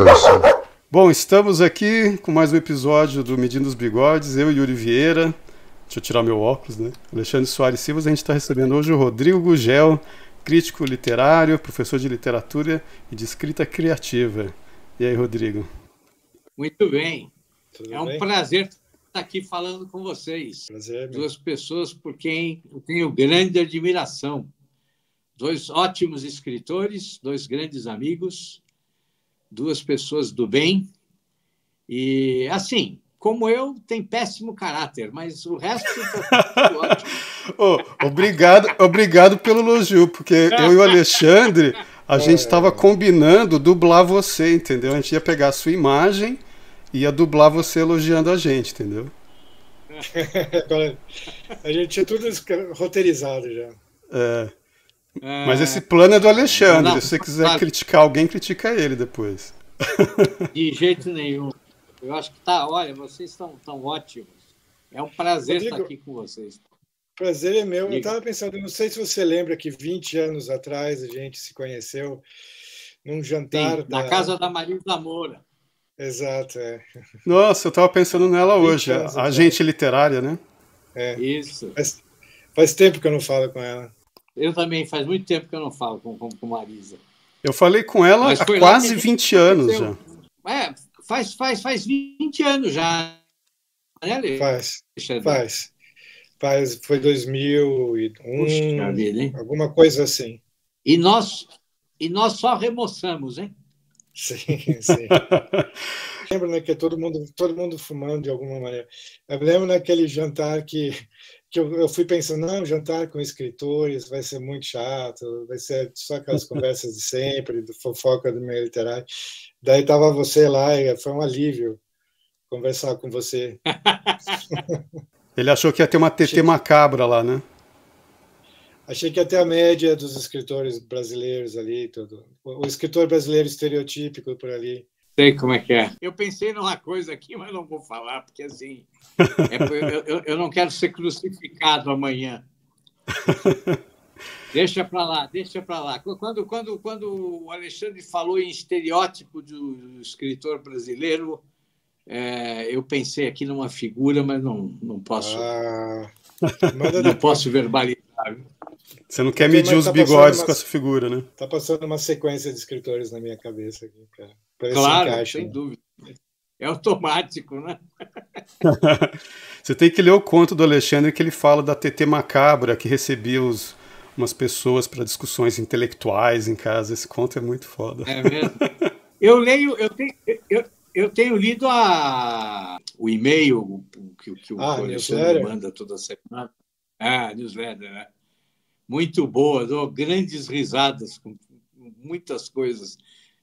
person. Bom, estamos aqui com mais um episódio do Medindo os Bigodes, eu e Yuri Vieira. Deixa eu tirar meu óculos, né? Alexandre Soares Silva. A gente está recebendo hoje o Rodrigo Gugel, crítico literário, professor de literatura e de escrita criativa. E aí, Rodrigo? Muito bem. É um prazer estar aqui falando com vocês. Prazer, duas pessoas por quem eu tenho grande admiração. Dois ótimos escritores, dois grandes amigos, duas pessoas do bem. E, assim, como eu, tem péssimo caráter, mas o resto está tudo ótimo. Obrigado pelo elogio, porque eu e o Alexandre, a gente estava combinando dublar você, entendeu? A gente ia pegar a sua imagem e ia dublar você elogiando a gente, entendeu? A gente tinha tudo roteirizado já. Mas esse plano é do Alexandre. Se você quiser criticar alguém, critica ele depois. De jeito nenhum. Eu acho que tá. Olha, vocês estão tão ótimos. É um prazer estar aqui com vocês. Prazer é meu. Eu estava pensando, não sei se você lembra que 20 anos atrás a gente se conheceu num jantar. Sim, na casa da Marisa Moura. Exato, é. Nossa, eu estava pensando nela hoje. A agente literária, né? Isso. Faz tempo que eu não falo com ela. Eu também, faz muito tempo que eu não falo com Marisa. Eu falei com ela há quase 20 anos já. Faz 20 anos já. Né, faz. Foi 2001, puxa vida, hein? Alguma coisa assim. E nós só remoçamos, hein? Sim. Lembro, né, que todo mundo fumando de alguma maneira. Eu lembro naquele jantar que eu fui pensando, não, jantar com escritores vai ser muito chato, vai ser só aquelas conversas de sempre, do fofoca do meio literário. Daí estava você lá e foi um alívio conversar com você. Ele achou que ia ter uma TT macabra lá, né? Achei que ia ter a média dos escritores brasileiros ali, tudo. O escritor brasileiro estereotípico por ali. Sei como é que é. Eu pensei numa coisa aqui, mas não vou falar, porque assim, eu não quero ser crucificado amanhã. Deixa para lá. Quando o Alexandre falou em estereótipo do escritor brasileiro, eu pensei aqui numa figura, mas não posso, não posso verbalizar. Você não quer medir os bigodes com essa figura, né? Está passando uma sequência de escritores na minha cabeça aqui, cara. Claro, encaixe, sem dúvida. É automático, né? Você tem que ler o conto do Alexandre que ele fala da TT macabra que recebia umas pessoas para discussões intelectuais em casa. Esse conto é muito foda. É mesmo? Eu tenho lido o e-mail que o Alexandre manda toda semana. Newsletter, né? Muito boa, dou grandes risadas com muitas coisas.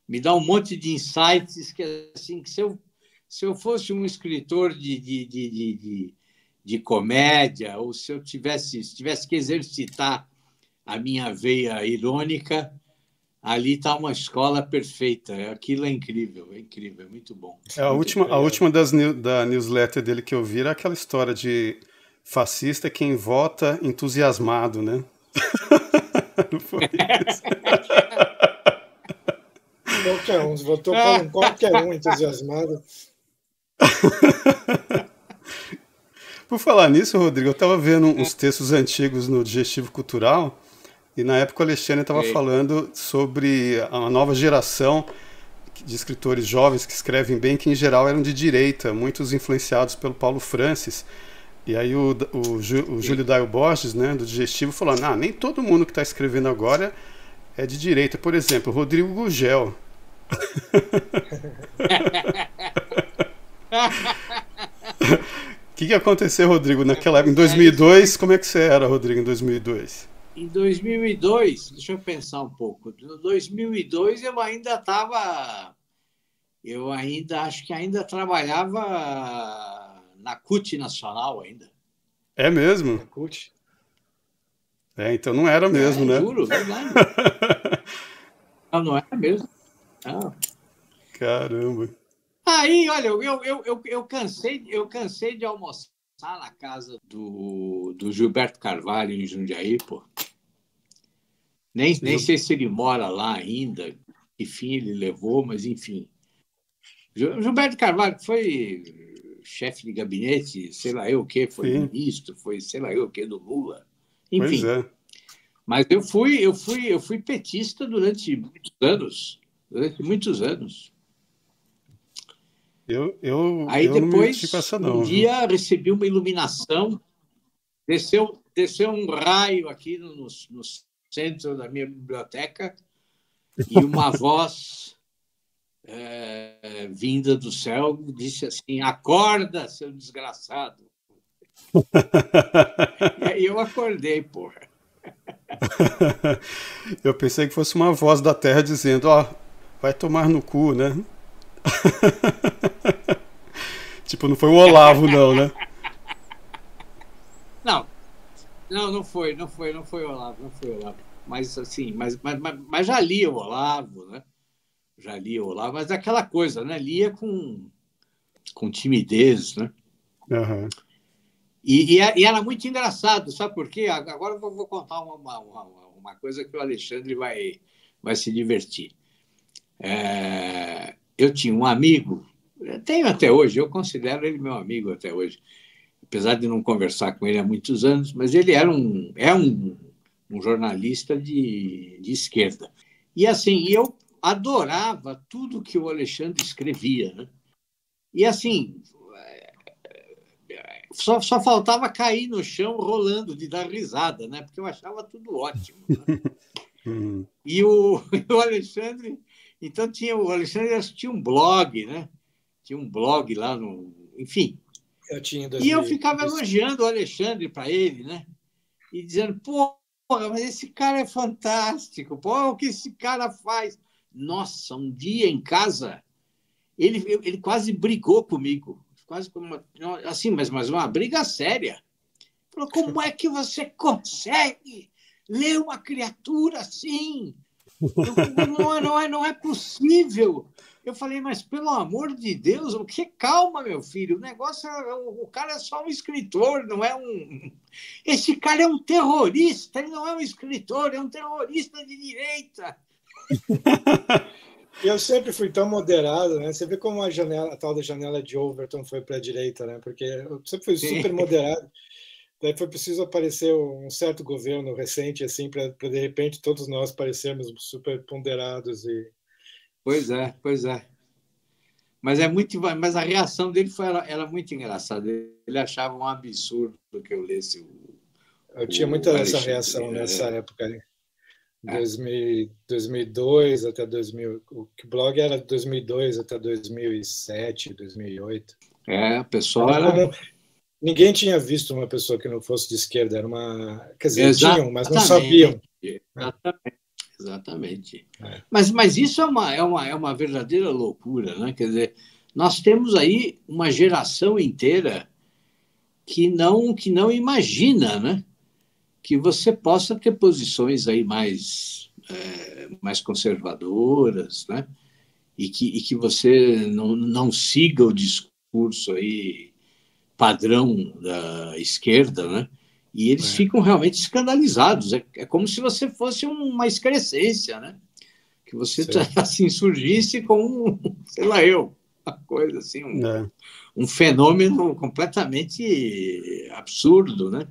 Me dá um monte de insights que, assim, que se eu fosse um escritor de comédia, ou se eu tivesse que exercitar a minha veia irônica, ali está uma escola perfeita. Aquilo é incrível, é muito bom. A última da newsletter dele que eu vi era aquela história de fascista quem vota entusiasmado, né? Não foi isso? Qualquer um, votou com qualquer um entusiasmado. Por falar nisso, Rodrigo, eu estava vendo uns textos antigos no Digestivo Cultural e na época o Alexandre estava falando sobre a nova geração de escritores jovens que escrevem bem, que em geral eram de direita, muitos influenciados pelo Paulo Francis. E aí o Júlio Daio Borges, né, do Digestivo, falou, nem todo mundo que está escrevendo agora é de direita. Por exemplo, o Rodrigo Gugel. O que aconteceu, Rodrigo, naquela época? Em 2002, como é que você era, Rodrigo, em 2002? Em 2002, deixa eu pensar um pouco. Em 2002 acho que ainda trabalhava na CUT Nacional ainda. É mesmo? Na CUT. Então não era mesmo, né? Juro, verdade. Não era mesmo. Não. Caramba. Aí, olha, eu cansei de almoçar na casa do Gilberto Carvalho, em Jundiaí, pô. Nem sei se ele mora lá ainda, que fim ele levou, mas enfim. Gilberto Carvalho foi chefe de gabinete, sei lá eu o quê, foi Sim. ministro, foi sei lá eu o quê do Lula. Enfim. Pois é. Mas eu fui petista durante muitos anos. Aí eu não me depois, meti com essa, não, um dia, recebi uma iluminação, desceu um raio aqui no centro da minha biblioteca e uma voz vinda do céu disse assim: acorda, seu desgraçado. E aí eu acordei, porra. Eu pensei que fosse uma voz da terra dizendo, vai tomar no cu, né? Tipo, não foi o Olavo, não, né? Não foi o Olavo, Mas assim, mas já lia o Olavo, né? Mas aquela coisa, né? Lia com timidez, né? Uhum. E era muito engraçado, sabe por quê? Agora eu vou contar uma coisa que o Alexandre vai se divertir. Eu tinha um amigo, tenho até hoje, eu considero ele meu amigo até hoje, apesar de não conversar com ele há muitos anos, mas ele era um jornalista de esquerda. E assim, eu adorava tudo que o Alexandre escrevia, né? E assim, só faltava cair no chão rolando de dar risada, né? Porque eu achava tudo ótimo. Né? E o Alexandre, então o Alexandre tinha um blog, né? Tinha um blog lá enfim. E eu ficava elogiando o Alexandre para ele, né? E dizendo, porra, mas esse cara é fantástico, porra, o que esse cara faz? Nossa, um dia em casa, ele quase brigou comigo. Quase assim, mas uma briga séria. Falou, como é que você consegue ler uma criatura assim? Não é possível. Eu falei, mas pelo amor de Deus, o que? Calma, meu filho, o negócio o cara é só um escritor, não é um... Esse cara é um terrorista, ele não é um escritor, é um terrorista de direita. Eu sempre fui tão moderado, né? Você vê como a tal da janela de Overton foi para a direita, né? Porque eu sempre fui super moderado. Daí foi preciso aparecer um certo governo recente, assim, para de repente todos nós parecermos super ponderados e... Pois é. Mas a reação dele era muito engraçada. Ele achava um absurdo que eu lesse Eu tinha muita essa reação nessa época, né? 2002 até 2000, o blog era de 2002 até 2007, 2008. O pessoal era... Ninguém tinha visto uma pessoa que não fosse de esquerda, era uma... Quer dizer, tinham, mas não sabiam. Exatamente. Mas isso é uma verdadeira loucura, né? Quer dizer, nós temos aí uma geração inteira que não imagina, né? Que você possa ter posições aí mais conservadoras, né? E que você não siga o discurso aí padrão da esquerda, né? E eles ficam realmente escandalizados. É como se você fosse uma excrescência, né? Que você assim surgisse com, sei lá uma coisa assim, um fenômeno completamente absurdo, né?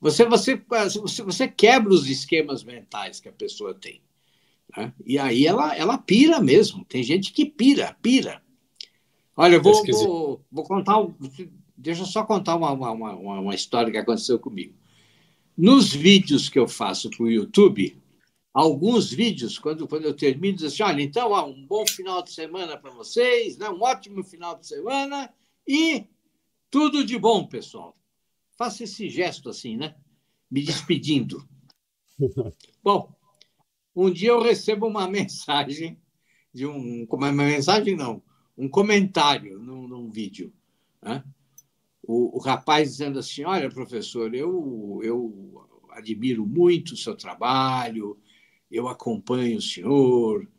Você quebra os esquemas mentais que a pessoa tem, né? E aí ela pira mesmo. Tem gente que pira. Olha, eu vou contar. Deixa eu só contar uma história que aconteceu comigo. Nos vídeos que eu faço para o YouTube, alguns vídeos, quando eu termino, dizem assim, olha, então, um bom final de semana para vocês, né? Um ótimo final de semana e tudo de bom, pessoal. Faça esse gesto assim, né? Me despedindo. Bom, um dia eu recebo uma mensagem um comentário num vídeo, né? O rapaz dizendo assim, olha, professor, eu admiro muito o seu trabalho, eu acompanho o senhor,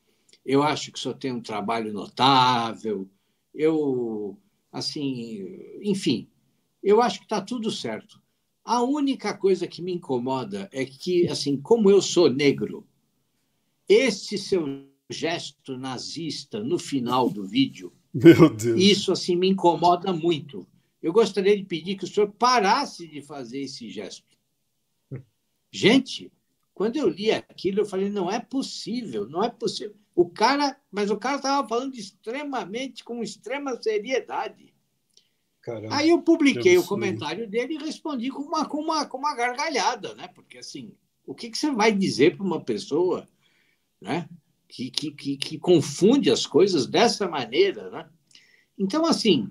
eu acho que o senhor tem um trabalho notável, enfim, eu acho que está tudo certo. A única coisa que me incomoda é que, assim, como eu sou negro, esse seu gesto nazista no final do vídeo Meu Deus. Isso, assim, me incomoda muito. Eu gostaria de pedir que o senhor parasse de fazer esse gesto. Gente, quando eu li aquilo, eu falei, não é possível, não é possível. Mas o cara estava falando com extrema seriedade. Caramba. Aí eu publiquei o comentário dele e respondi com uma gargalhada, né? Porque, assim, o que você vai dizer para uma pessoa, né, que confunde as coisas dessa maneira, né? Então, assim,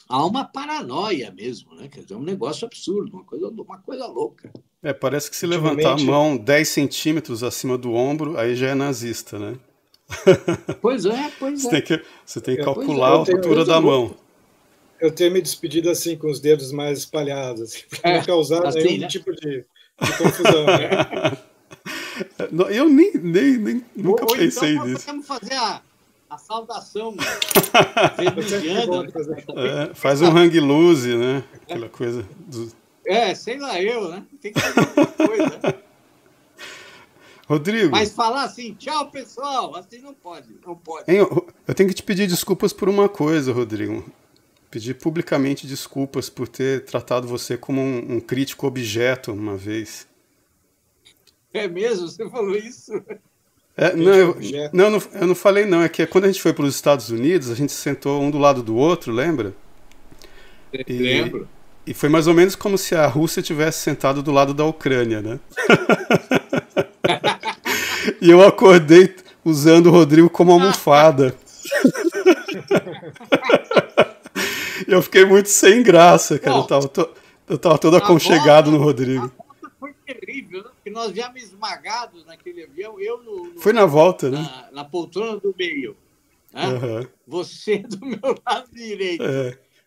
há uma paranoia mesmo, né? Quer dizer, um negócio absurdo, uma coisa louca. Parece que se levantar a mão 10 centímetros acima do ombro, aí já é nazista, né? Pois é. Você tem que calcular a altura da mão. Eu tenho me despedido assim, com os dedos mais espalhados, assim, para não causar assim, nenhum, né, tipo de confusão. Né? Eu nunca pensei então, nisso. Podemos fazer a saudação. Faz um hang loose, né? Aquela coisa. Sei lá eu, né? Tem que fazer alguma coisa. Né? Rodrigo. Mas falar assim, tchau, pessoal, assim não pode. Eu tenho que te pedir desculpas por uma coisa, Rodrigo. Pedir publicamente desculpas por ter tratado você como um crítico objeto uma vez. É mesmo? Você falou isso? Eu não falei não. É que quando a gente foi para os Estados Unidos, a gente sentou um do lado do outro, lembra? Lembro. E foi mais ou menos como se a Rússia tivesse sentado do lado da Ucrânia, né? E eu acordei usando o Rodrigo como almofada. Eu fiquei muito sem graça, cara. Eu tava todo aconchegado no Rodrigo. A volta foi terrível, né? Porque nós viemos esmagados naquele avião. Foi na volta, né? Na poltrona do meio. Né? Uhum. Você do meu lado direito.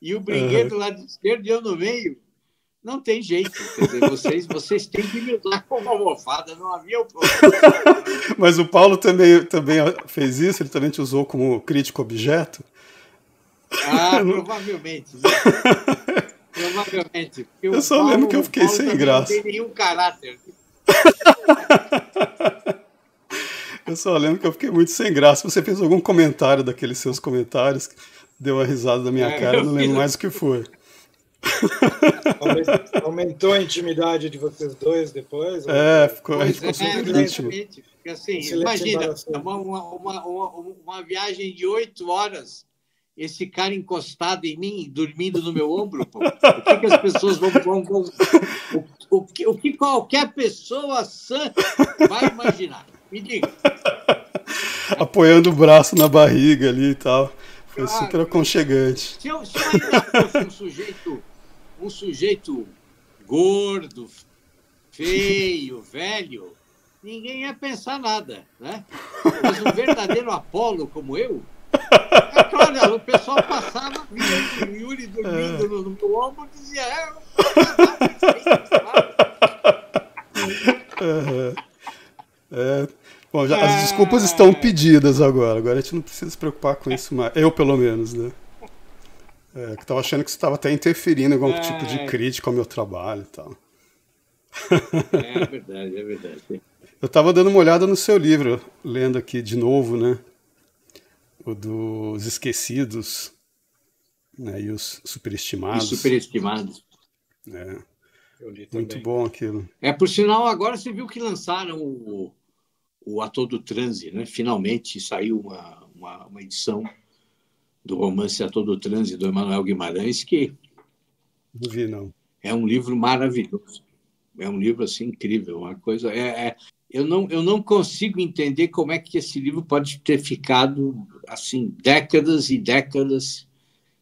E o Briguet do lado esquerdo e eu no meio. Não tem jeito. Quer dizer, vocês têm que me usar como almofada. Não havia o problema. Mas o Paulo também fez isso? Ele também te usou como crítico objeto? Provavelmente. Né? Provavelmente. Eu só lembro que eu fiquei sem graça. Não tem nenhum caráter. Eu só lembro que eu fiquei muito sem graça. Você fez algum comentário daqueles seus comentários, deu uma risada da minha cara, eu não lembro mais o que foi. Aumentou a intimidade de vocês dois depois? A gente ficou super íntimo. Assim, imagina, uma viagem de 8 horas, esse cara encostado em mim, dormindo no meu ombro, pô. O que as pessoas vão o que qualquer pessoa sã vai imaginar? Me diga. Apoiando o braço na barriga ali e tal. Foi super aconchegante. Se eu ainda fosse um sujeito gordo, feio, velho, ninguém ia pensar nada, né? Mas um verdadeiro Apolo como eu, claro, o pessoal passava, via o Yuri dormindo no meu ombro e dizia, Bom, as desculpas estão pedidas agora. Agora a gente não precisa se preocupar com isso mais. Eu, pelo menos, né? Que estava achando que você estava até interferindo em algum tipo de crítica ao meu trabalho e tal. É verdade. Eu estava dando uma olhada no seu livro, lendo aqui de novo, né? O dos esquecidos, né? E os superestimados. Eu li também. Muito bom aquilo. Por sinal, agora você viu que lançaram o Ator do Transe, né? Finalmente saiu uma edição do romance Ator do Transe, do Emanuel Guimarães, que não vi, não. É um livro maravilhoso. É um livro assim, incrível. Uma coisa. Eu não consigo entender como é que esse livro pode ter ficado assim, décadas e décadas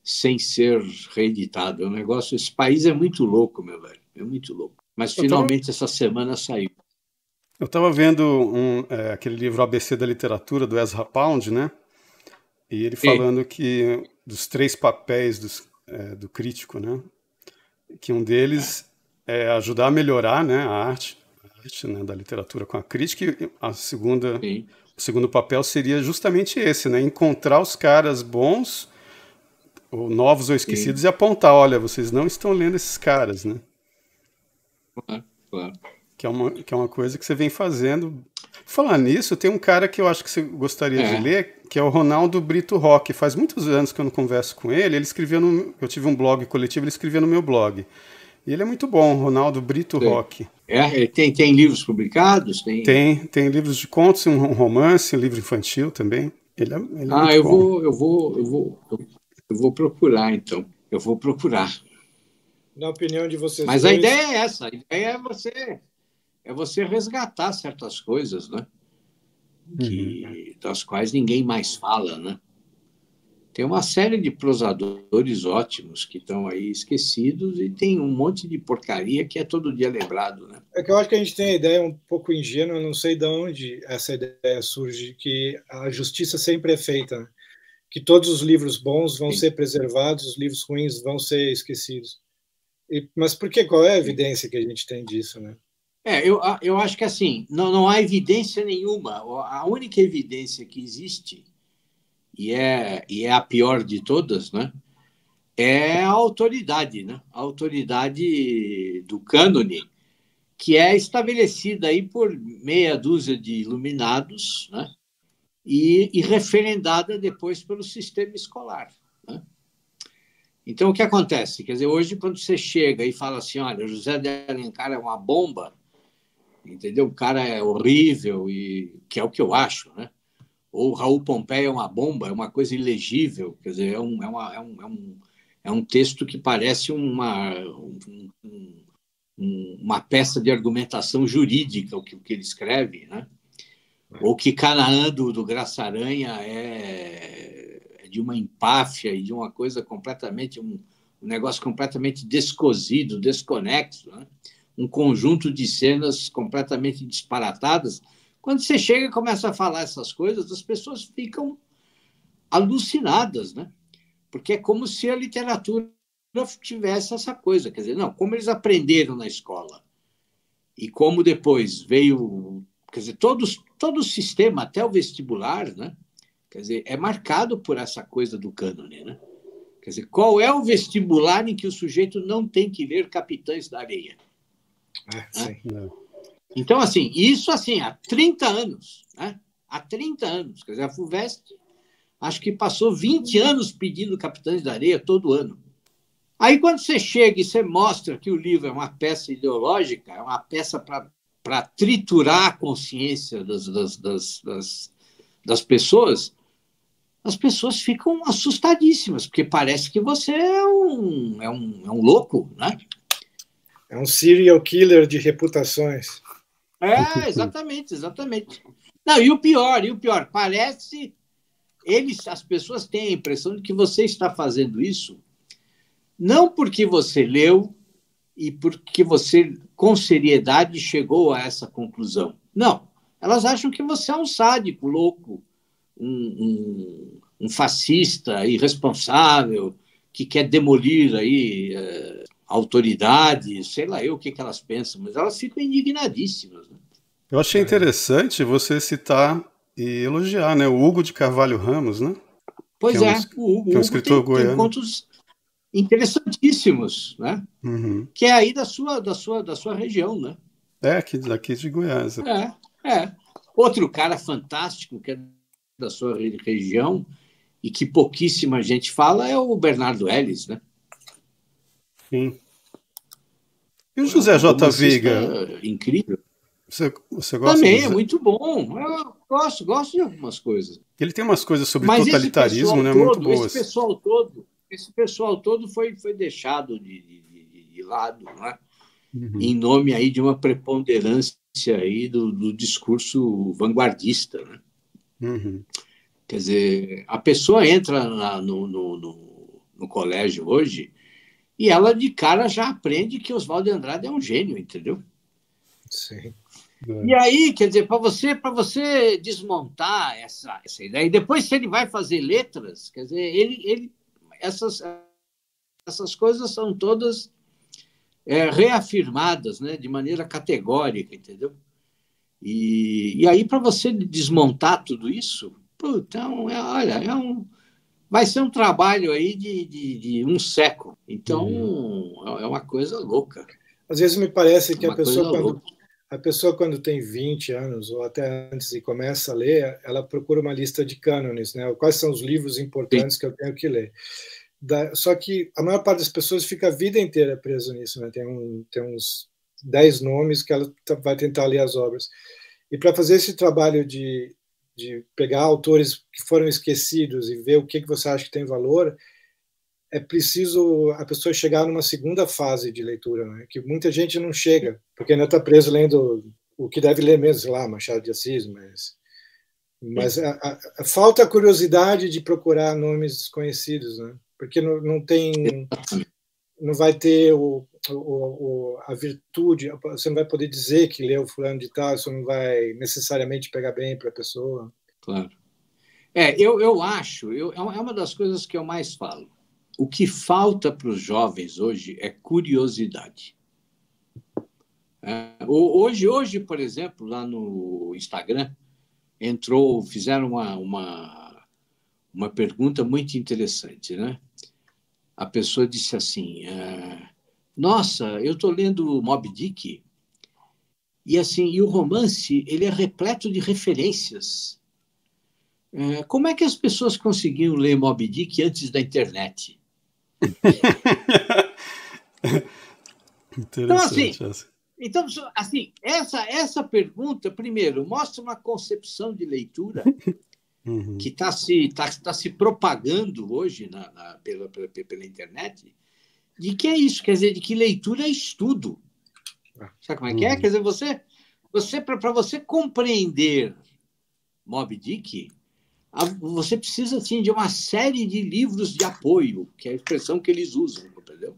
sem ser reeditado. É um negócio. Esse país é muito louco, meu velho. É muito louco. Mas finalmente essa semana saiu. Eu estava vendo aquele livro ABC da Literatura, do Ezra Pound, né? E ele falando que dos 3 papéis do crítico, né? Que um deles é ajudar a melhorar, né, a arte, né, da literatura com a crítica, e o segundo papel seria justamente esse, né? Encontrar os caras bons, ou novos ou esquecidos, e apontar, olha, vocês não estão lendo esses caras, né? Claro. Que é uma coisa que você vem fazendo Falar nisso, tem um cara que eu acho que você gostaria de ler, que é o Ronaldo Brito Roque. Faz muitos anos que eu não converso com ele. Ele escrevia eu tive um blog coletivo, ele escrevia no meu blog. E ele é muito bom, Ronaldo Brito Roque. Tem livros publicados? Tem livros de contos, um romance, um livro infantil também. Ele é muito bom. Eu vou procurar, então. Eu vou procurar. Na opinião de vocês Mas a ideia é essa. A ideia é você resgatar certas coisas, né? Das quais ninguém mais fala, né? Tem uma série de prosadores ótimos que estão aí esquecidos e tem um monte de porcaria que é todo dia lembrado, né? É que eu acho que a gente tem a ideia um pouco ingênua, não sei de onde essa ideia surge, que a justiça sempre é feita, né? Que todos os livros bons vão ser preservados, os livros ruins vão ser esquecidos. Mas por que? Qual é a evidência que a gente tem disso, né? Eu acho que assim, não há evidência nenhuma. A única evidência que existe, e é a pior de todas, né, é a autoridade, né? A autoridade do cânone, que é estabelecida aí por meia dúzia de iluminados, né, e referendada depois pelo sistema escolar, né? Então, o que acontece? Quer dizer, hoje, quando você chega e fala assim, olha, José de Alencar é uma bomba, entendeu? O cara é horrível, que é o que eu acho, né? Ou Raul Pompeia é uma bomba, é uma coisa ilegível, quer dizer, é um texto que parece uma peça de argumentação jurídica, o que ele escreve, né? Ou que Canaã do Graça Aranha é de uma empáfia e de uma coisa completamente, um negócio completamente descosido, desconexo, né? Um conjunto de cenas completamente disparatadas. Quando você chega e começa a falar essas coisas, as pessoas ficam alucinadas, né? Porque é como se a literatura tivesse essa coisa, quer dizer, não, como eles aprenderam na escola e como depois veio, quer dizer, todo o sistema, até o vestibular, né? Quer dizer, é marcado por essa coisa do cânone, né? Quer dizer, qual é o vestibular em que o sujeito não tem que ler Capitães da Areia? Sim. Então, assim, isso assim, há 30 anos, né? Há 30 anos. Quer dizer, a FUVEST acho que passou 20 anos pedindo Capitães da Areia todo ano. Aí, quando você chega e você mostra que o livro é uma peça ideológica, é uma peça para triturar a consciência das pessoas, as pessoas ficam assustadíssimas, porque parece que você é um louco, né? É um serial killer de reputações. Exatamente. Não, e o pior, parece... as pessoas têm a impressão de que você está fazendo isso não porque você leu e porque você, com seriedade, chegou a essa conclusão. Não, elas acham que você é um sádico, louco, um fascista irresponsável, que quer demolir aí autoridade, sei lá eu o que elas pensam, mas elas ficam indignadíssimas, né? Eu achei interessante você citar e elogiar, né, o Hugo de Carvalho Ramos, né? Pois o Hugo escritor goiano. Tem contos interessantíssimos, né? Que é aí da sua região, né? Aqui de Goiás. Outro cara fantástico que é da sua região e que pouquíssima gente fala é o Bernardo Ellis, né? Sim. E o José J. Viga? Incrível. Você gosta? Também é muito bom. Eu gosto de algumas coisas. Ele tem umas coisas sobre totalitarismo, né? Muito boas. Esse pessoal todo foi deixado de lado, né? Em nome aí de uma preponderância aí do discurso vanguardista, né? Quer dizer, a pessoa entra no colégio hoje e ela de cara já aprende que Oswald de Andrade é um gênio, entendeu? Sim. E aí, quer dizer, para você desmontar essa ideia, e depois se ele vai fazer letras, quer dizer, essas coisas são todas reafirmadas, né, de maneira categórica, entendeu? E aí, para você desmontar tudo isso, então, vai ser um trabalho aí de um século. Então, é uma coisa louca. Às vezes me parece que a pessoa, a pessoa, quando tem 20 anos, ou até antes, e começa a ler, ela procura uma lista de cânones, né? Quais são os livros importantes que eu tenho que ler. Só que a maior parte das pessoas fica a vida inteira preso nisso, né? Tem uns 10 nomes que ela vai tentar ler as obras. E para fazer esse trabalho de pegar autores que foram esquecidos e ver o que você acha que tem valor, é preciso a pessoa chegar numa segunda fase de leitura, né? Que muita gente não chega, porque ainda está preso lendo o que deve ler mesmo, sei lá, Machado de Assis, mas falta a curiosidade de procurar nomes desconhecidos, né? Porque não vai ter a virtude, você não vai poder dizer que leu fulano de tal, isso não vai necessariamente pegar bem para a pessoa. Claro. Eu acho, é uma das coisas que eu mais falo. O que falta para os jovens hoje é curiosidade. Hoje, por exemplo, lá no Instagram, fizeram uma pergunta muito interessante, né? A pessoa disse assim, nossa, eu estou lendo Moby Dick e o romance ele é repleto de referências. Como é que as pessoas conseguiam ler Moby Dick antes da internet? Então, assim, essa pergunta, primeiro, mostra uma concepção de leitura que está se propagando hoje pela internet, de que é isso, quer dizer, de que leitura é estudo. Sabe como é que é? Quer dizer, para você compreender Moby Dick, você precisa assim, de uma série de livros de apoio, que é a expressão que eles usam, entendeu?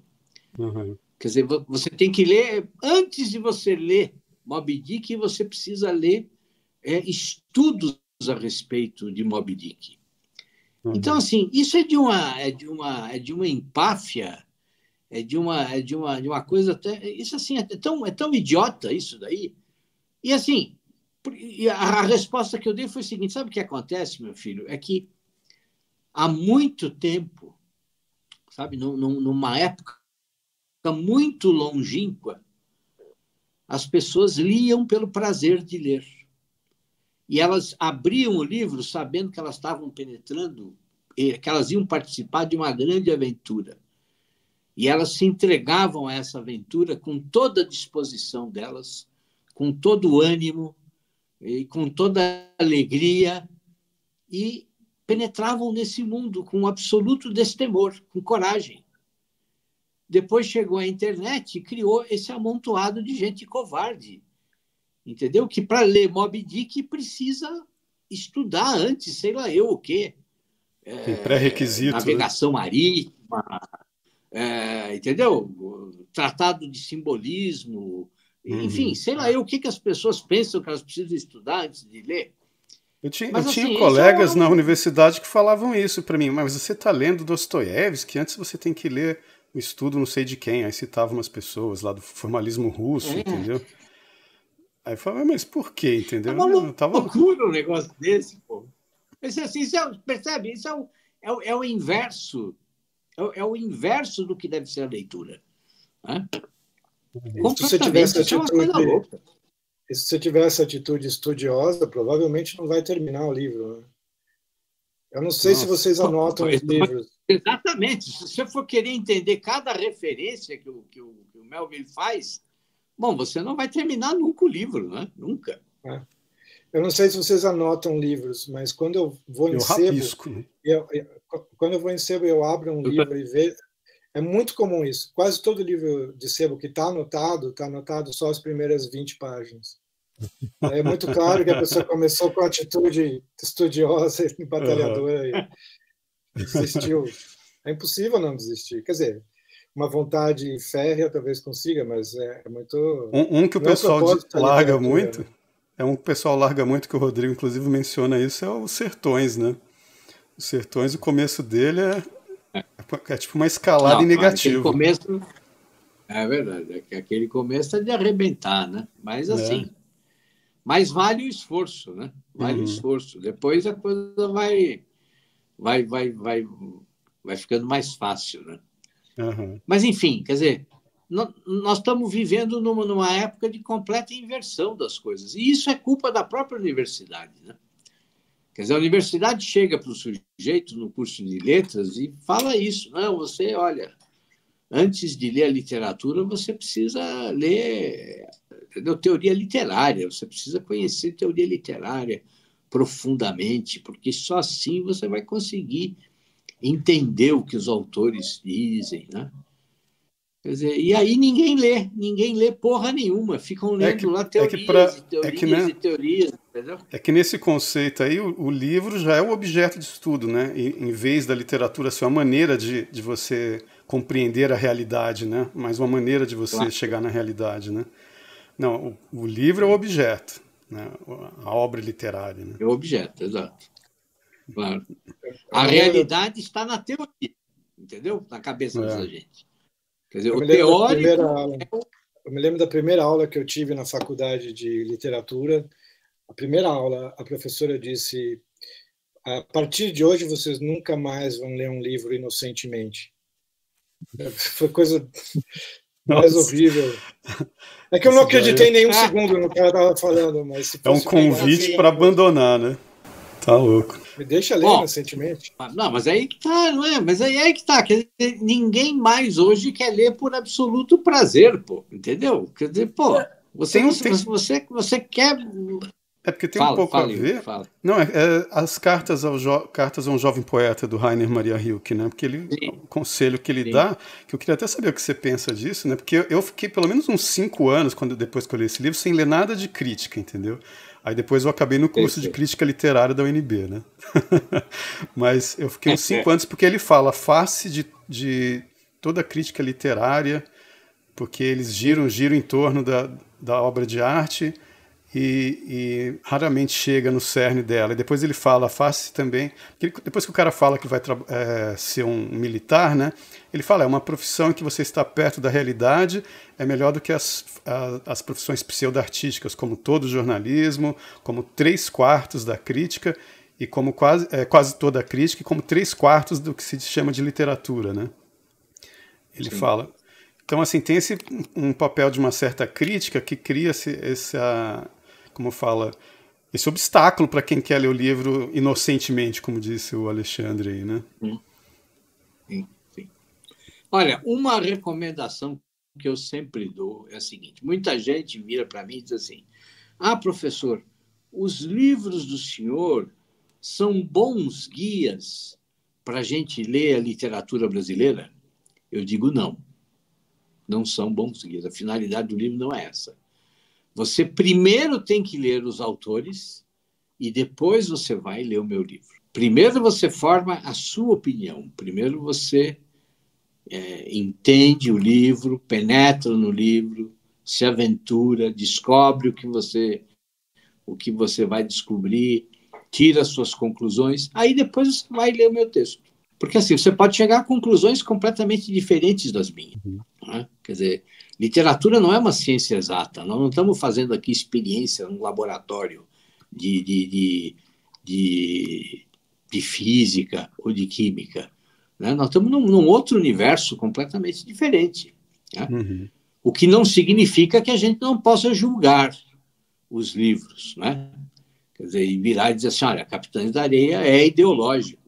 Quer dizer, você tem que ler, antes de você ler Moby Dick, você precisa ler estudos a respeito de Moby Dick. Então, assim, isso é de uma empáfia, é de uma coisa até, isso assim, é tão idiota isso daí. E assim, a resposta que eu dei foi o seguinte: sabe o que acontece, meu filho? É que há muito tempo, sabe, numa época muito longínqua, as pessoas liam pelo prazer de ler. E elas abriam o livro sabendo que elas estavam penetrando, que elas iam participar de uma grande aventura. E elas se entregavam a essa aventura com toda a disposição delas, com todo o ânimo, e com toda a alegria, e penetravam nesse mundo com absoluto destemor, com coragem. Depois chegou a internet e criou esse amontoado de gente covarde, entendeu? Que para ler Moby Dick precisa estudar antes, sei lá eu o quê. Tem pré-requisito. Navegação marítima, entendeu? Tratado de simbolismo, enfim, sei lá eu o que as pessoas pensam que elas precisam estudar antes de ler. Eu tinha colegas na universidade que falavam isso para mim, mas você está lendo Dostoiévski, antes você tem que ler o estudo não sei de quem, aí citava umas pessoas lá do formalismo russo, entendeu? Aí eu falava, mas por quê, entendeu? É uma loucura um negócio desse, pô. Assim, percebe? Isso é o inverso. É o inverso do que deve ser a leitura. Se você tiver essa atitude estudiosa, provavelmente não vai terminar o livro. Né? Eu não sei se vocês anotam os livros. Exatamente. Se você for querer entender cada referência que o Melville faz, bom, você não vai terminar nunca o livro, né? Nunca. Eu não sei se vocês anotam livros, mas quando eu vou em sebo, eu abro um livro e vejo. É muito comum isso. Quase todo livro de sebo que está anotado só as primeiras 20 páginas. É muito claro que a pessoa começou com atitude estudiosa e batalhadora e desistiu. É impossível não desistir. Quer dizer, uma vontade férrea talvez consiga, mas é muito... Um que o pessoal larga muito, um que o pessoal larga muito, que o Rodrigo inclusive menciona isso, é os Sertões, né? Os Sertões, o começo dele é tipo uma escalada em negativo. Começo, é verdade, aquele começo é de arrebentar, né? Mas assim, mas vale o esforço, né? Vale o esforço. Depois a coisa vai ficando mais fácil, né? Mas enfim, quer dizer, nós estamos vivendo numa época de completa inversão das coisas. E isso é culpa da própria universidade, né? Quer dizer, a universidade chega para o sujeito no curso de letras e fala isso. Não, você, olha, antes de ler a literatura, você precisa ler, entendeu? Teoria literária, você precisa conhecer teoria literária profundamente, porque só assim você vai conseguir entender o que os autores dizem, né? Quer dizer, e aí ninguém lê porra nenhuma, ficam lendo lá teorias e teorias, entendeu? É que nesse conceito aí, o livro já é o objeto de estudo, né? Em vez da literatura ser uma maneira de você compreender a realidade, né? Mas uma maneira de você chegar na realidade, né? Não, o livro é o objeto, né? A obra literária, né? É o objeto, exato. Claro. A realidade está na teoria, entendeu? Na cabeça da gente. Quer dizer, o teórico... Eu me lembro da primeira aula que eu tive na faculdade de literatura. A primeira aula, a professora disse: a partir de hoje vocês nunca mais vão ler um livro inocentemente. Foi coisa mais horrível. É que eu não acreditei nenhum segundo no que ela estava falando, mas se é um convite para abandonar, né? Tá louco. Me deixa ler inocentemente. Não, mas aí que tá, não é? Mas aí é que tá. Quer dizer, ninguém mais hoje quer ler por absoluto prazer, pô. Entendeu? Quer dizer, pô, você quer... É porque tem um pouco a ver... Não, as cartas a um jovem poeta, do Rainer Maria Rilke, né? Porque o conselho que ele dá, que eu queria até saber o que você pensa disso, né? Porque eu fiquei pelo menos uns 5 anos, depois que eu li esse livro, sem ler nada de crítica, entendeu? Aí depois eu acabei no curso de crítica literária da UNB, né? Mas eu fiquei uns 5 anos, porque ele fala a face de toda a crítica literária, porque eles giram em torno da obra de arte e raramente chega no cerne dela. E depois ele fala a face também, depois que o cara fala que vai ser um militar, né? Ele fala, é uma profissão em que você está perto da realidade, é melhor do que as profissões pseudo-artísticas, como todo jornalismo, como 3/4 da crítica, e como quase toda a crítica, e como 3/4 do que se chama de literatura, né? Ele fala. Então, assim, tem um papel de uma certa crítica que cria esse obstáculo para quem quer ler o livro inocentemente, como disse o Alexandre aí, né? Sim. Olha, uma recomendação que eu sempre dou é a seguinte: muita gente vira para mim e diz assim: professor, os livros do senhor são bons guias para a gente ler a literatura brasileira? Eu digo não são bons guias. A finalidade do livro não é essa. Você primeiro tem que ler os autores e depois você vai ler o meu livro. Primeiro você forma a sua opinião. Primeiro você entende o livro, penetra no livro, se aventura, descobre o que você vai descobrir, tira as suas conclusões, aí depois você vai ler o meu texto. Porque assim, você pode chegar a conclusões completamente diferentes das minhas. Né? Quer dizer, literatura não é uma ciência exata, nós não estamos fazendo aqui experiência num laboratório de física ou de química. Né? Nós estamos num outro universo completamente diferente. Né? O que não significa que a gente não possa julgar os livros. Né? Quer dizer, e virar e dizer assim, olha, Capitães da Areia é ideológico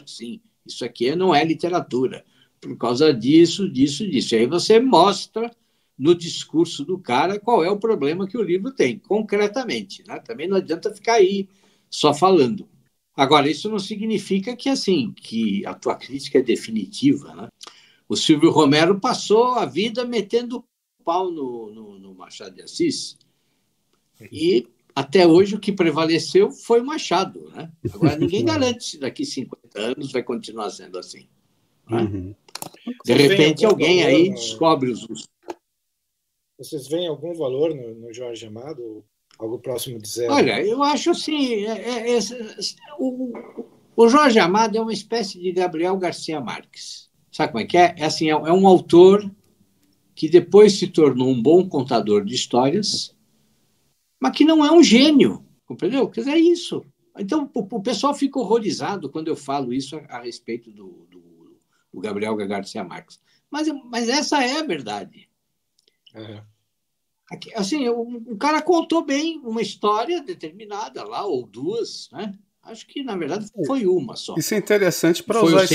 sim, isso aqui não é literatura, por causa disso. E aí você mostra no discurso do cara qual é o problema que o livro tem, concretamente. Né? Também não adianta ficar aí só falando. Agora, isso não significa que a tua crítica é definitiva. Né? O Silvio Romero passou a vida metendo pau no Machado de Assis. E até hoje o que prevaleceu foi o Machado. Né? Agora, ninguém garante se daqui 50 anos vai continuar sendo assim. Né? De repente, alguém aí descobre os... Vocês veem algum valor no Jorge Amado? Algo próximo de zero? Olha, eu acho assim, o Jorge Amado é uma espécie de Gabriel Garcia Marques. Sabe como é que é? É um autor que depois se tornou um bom contador de histórias, mas que não é um gênio, compreendeu? Quer dizer, é isso. Então, o pessoal fica horrorizado quando eu falo isso a respeito do Gabriel Garcia Marques. Mas essa é a verdade. Assim, o cara contou bem uma história determinada lá, ou duas, né? Acho que, na verdade, foi uma só. Isso é interessante para usar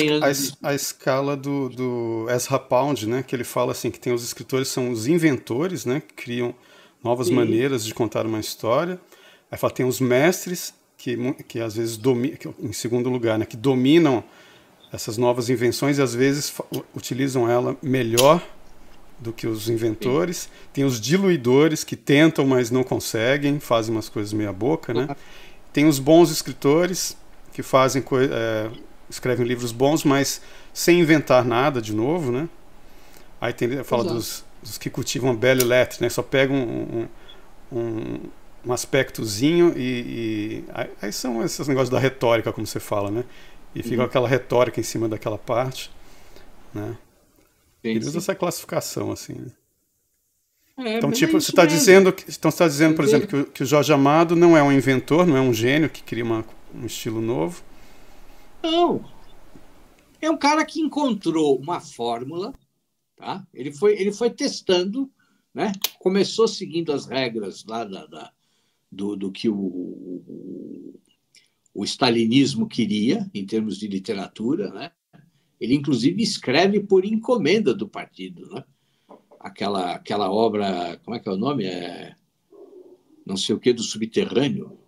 a escala do Ezra Pound, né? Que ele fala assim, que tem os escritores são os inventores, né? Que criam novas maneiras de contar uma história. Aí fala, tem os mestres, que às vezes em segundo lugar, né? Que dominam essas novas invenções e às vezes utilizam ela melhor do que os inventores. Sim. Tem os diluidores, que tentam, mas não conseguem, fazem umas coisas meia boca, né? Tem os bons escritores, que fazem escrevem livros bons, mas sem inventar nada de novo, né? Aí fala dos que cultivam a belle lettre, né? Só pegam um aspectozinho e aí são esses negócios da retórica, como você fala, né? E fica aquela retórica em cima daquela parte, né? Ele usa essa classificação, assim, né? Então, tipo, você está dizendo, por exemplo, que o Jorge Amado não é um inventor, não é um gênio que cria um estilo novo. Não. É um cara que encontrou uma fórmula, tá? Ele foi testando, né? Começou seguindo as regras lá do que o stalinismo queria, em termos de literatura, né? Ele, inclusive, escreve por encomenda do partido, né? Aquela obra, como é que é o nome? Não sei o que, do subterrâneo.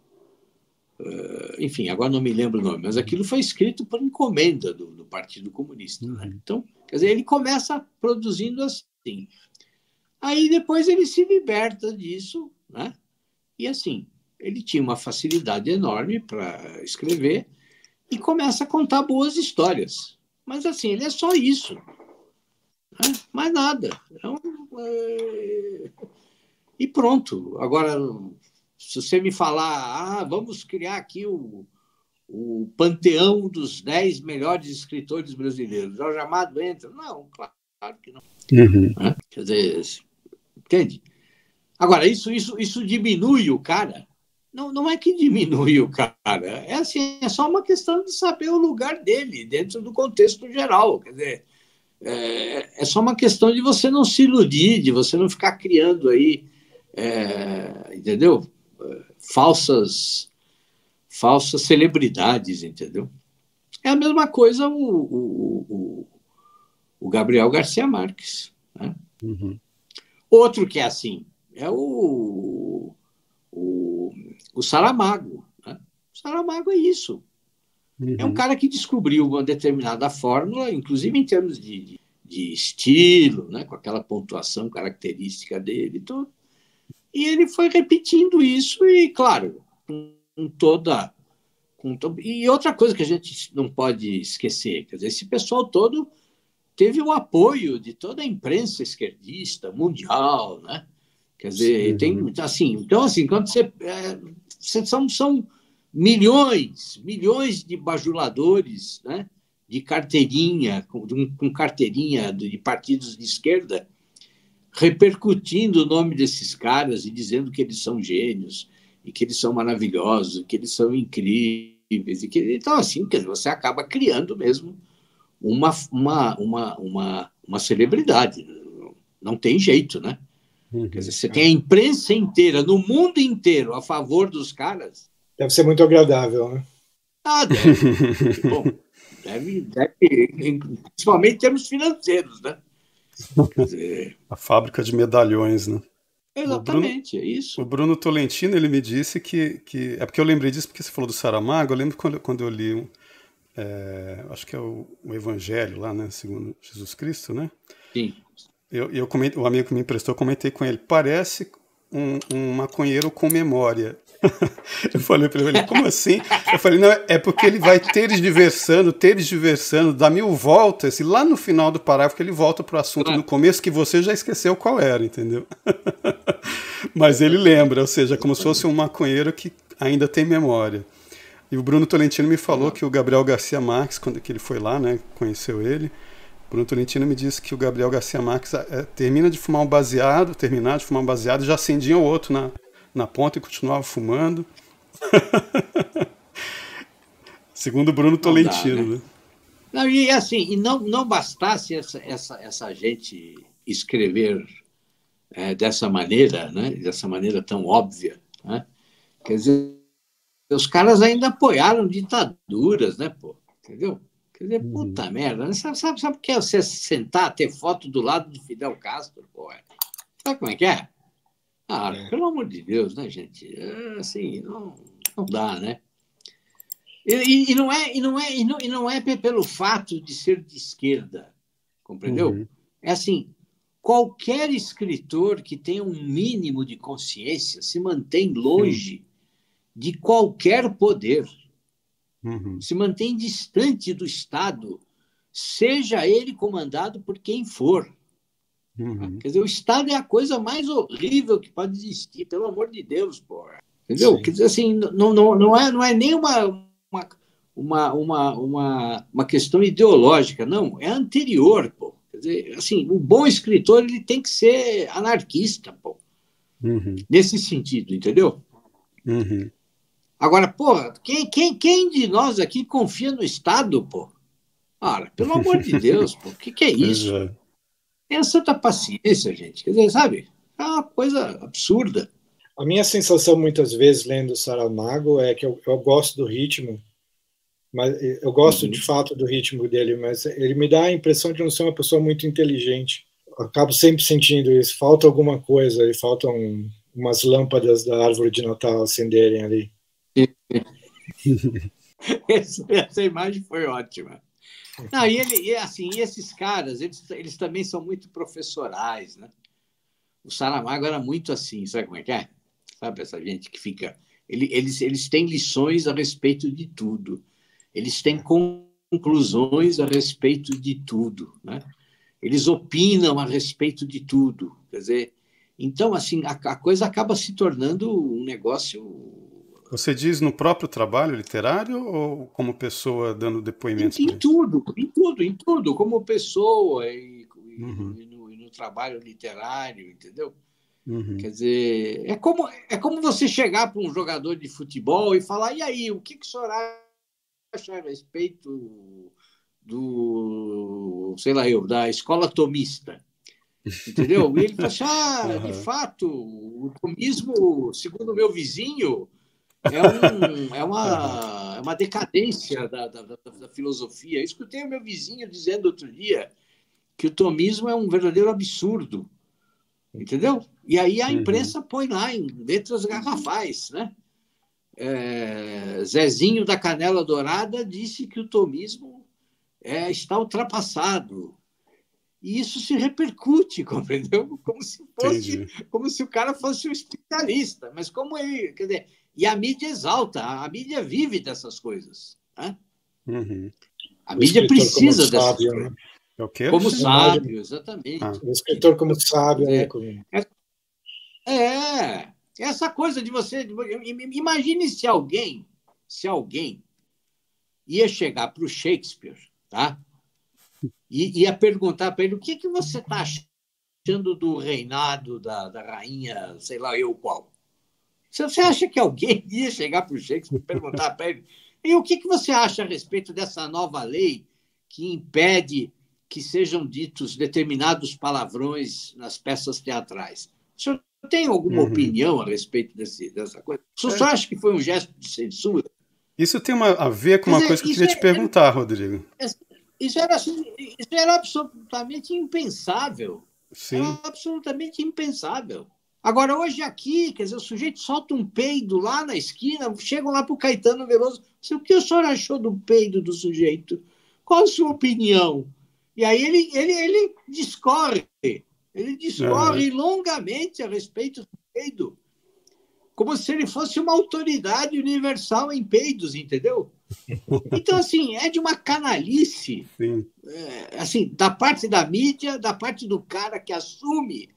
Enfim, agora não me lembro o nome, mas aquilo foi escrito por encomenda do Partido Comunista. Né? Então, quer dizer, ele começa produzindo assim. Aí depois ele se liberta disso, né? E assim, ele tinha uma facilidade enorme para escrever e começa a contar boas histórias. Mas assim, ele é só isso. Mais nada. E pronto. Agora, se você me falar, vamos criar aqui o panteão dos 10 melhores escritores brasileiros, Jorge Amado entra? Não, claro que não. Quer dizer, entende? Agora, isso diminui o cara? Não é que diminui o cara. É assim, é só uma questão de saber o lugar dele dentro do contexto geral. Quer dizer, é só uma questão de você não se iludir, de você não ficar criando aí, entendeu? Falsas celebridades, entendeu? É a mesma coisa o Gabriel Garcia Marques. Né? Outro que é assim, é o Saramago. Né? O Saramago é isso. É um cara que descobriu uma determinada fórmula, inclusive em termos de estilo, né, com aquela pontuação característica dele e tudo. E ele foi repetindo isso e, claro, E outra coisa que a gente não pode esquecer, quer dizer, esse pessoal todo teve o apoio de toda a imprensa esquerdista mundial, né? Quer dizer, tem, assim, então, assim, quando são milhões de bajuladores, né, de carteirinha, com carteirinha de partidos de esquerda, repercutindo o nome desses caras e dizendo que eles são gênios, e que eles são maravilhosos, que eles são incríveis. Então, assim, quer dizer, você acaba criando mesmo uma celebridade. Não tem jeito, né? Quer dizer, você tem a imprensa inteira, no mundo inteiro, a favor dos caras. Deve ser muito agradável, né? Deve. Bom, deve, principalmente em termos financeiros, né? Quer dizer... A fábrica de medalhões, né? Exatamente, é isso. O Bruno Tolentino, ele me disse que... É porque eu lembrei disso porque você falou do Saramago. Eu lembro quando eu li, acho que é o Evangelho lá, né? Segundo Jesus Cristo, né? Sim. O amigo que me emprestou, comentei com ele. Parece um maconheiro com memória. Eu falei para ele, como assim? Eu falei, não, é porque ele vai tergiversando, dá 1000 voltas, e lá no final do parágrafo ele volta para o assunto do começo, que você já esqueceu qual era, entendeu? Mas ele lembra, ou seja, como se fosse um maconheiro que ainda tem memória. E o Bruno Tolentino me falou que o Gabriel Garcia Marques, quando que ele foi lá, né, conheceu ele, o Bruno Tolentino me disse que o Gabriel Garcia Marques terminava de fumar um baseado e já acendia o outro na ponta e continuava fumando. Segundo o Bruno Tolentino, né? Não, e assim, e não bastasse essa gente escrever dessa maneira, né? Dessa maneira tão óbvia, né? Quer dizer, os caras ainda apoiaram ditaduras, né, pô? Entendeu? Quer dizer, puta merda. Né? Sabe o que é você sentar, ter foto do lado de Fidel Castro, pô? Sabe como é que é? Pelo amor de Deus, né, gente? Assim, não dá, né? E não é pelo fato de ser de esquerda, compreendeu? É assim, qualquer escritor que tenha um mínimo de consciência se mantém longe de qualquer poder, se mantém distante do Estado, seja ele comandado por quem for. Quer dizer, o Estado é a coisa mais horrível que pode existir, pelo amor de Deus, porra. Entendeu? Sim. Quer dizer, assim, não é nem uma questão ideológica, não, é anterior, pô. Quer dizer, assim, o bom escritor ele tem que ser anarquista, pô. Nesse sentido, entendeu? Agora, porra, quem de nós aqui confia no Estado, pô? Ora, pelo amor de Deus, pô, o que é isso? Tenha santa paciência, gente. Quer dizer, sabe? É uma coisa absurda. A minha sensação, muitas vezes, lendo Saramago, é que eu gosto do ritmo, mas eu gosto de fato do ritmo dele, mas ele me dá a impressão de não ser uma pessoa muito inteligente. Eu acabo sempre sentindo isso. Falta alguma coisa, e faltam umas lâmpadas da árvore de Natal acenderem ali. Essa imagem foi ótima. Não, assim, esses caras, eles também são muito professorais, né? O Saramago era muito assim, sabe como é que é? Sabe essa gente que fica... Eles têm lições a respeito de tudo. Eles têm conclusões a respeito de tudo, né? Eles opinam a respeito de tudo. Quer dizer, então, assim, a coisa acaba se tornando um negócio... Você diz no próprio trabalho literário ou como pessoa dando depoimentos? Em tudo, como pessoa e no trabalho literário, entendeu? Quer dizer, é como você chegar para um jogador de futebol e falar, e aí, o que o senhor acha a respeito sei lá da escola tomista? Entendeu? E ele fala assim, de fato, o tomismo, segundo o meu vizinho, é uma decadência da filosofia. Eu escutei o meu vizinho dizendo outro dia que o tomismo é um verdadeiro absurdo, entendeu? E aí a imprensa põe lá em letras garrafais, né? Zezinho da Canela Dourada disse que o tomismo está ultrapassado. E isso se repercute, compreendeu? Como se o cara fosse um especialista. Mas como ele... Quer dizer, e a mídia exalta, a mídia vive dessas coisas. Né? A mídia precisa dessas coisas. Né? É o quê? Como sábio, exatamente. O escritor como sábio, né? Essa coisa de você... Imagine se alguém ia chegar para o Shakespeare, tá? E ia perguntar para ele o que você está achando do reinado da rainha, sei lá eu qual. Você acha que alguém ia chegar para o Shakespeare e perguntar para ele e o que você acha a respeito dessa nova lei que impede que sejam ditos determinados palavrões nas peças teatrais? O senhor tem alguma opinião a respeito dessa coisa? O senhor acha que foi um gesto de censura? Isso tem a ver com uma coisa que eu queria te perguntar, Rodrigo. Isso era absolutamente impensável. Sim. Era absolutamente impensável. Agora, hoje aqui, quer dizer, o sujeito solta um peido lá na esquina, chegam lá para o Caetano Veloso, o que o senhor achou do peido do sujeito? Qual a sua opinião? E aí ele discorre longamente a respeito do peido, como se ele fosse uma autoridade universal em peidos, entendeu? Então, assim, é de uma canalice, assim, da parte da mídia, da parte do cara que assume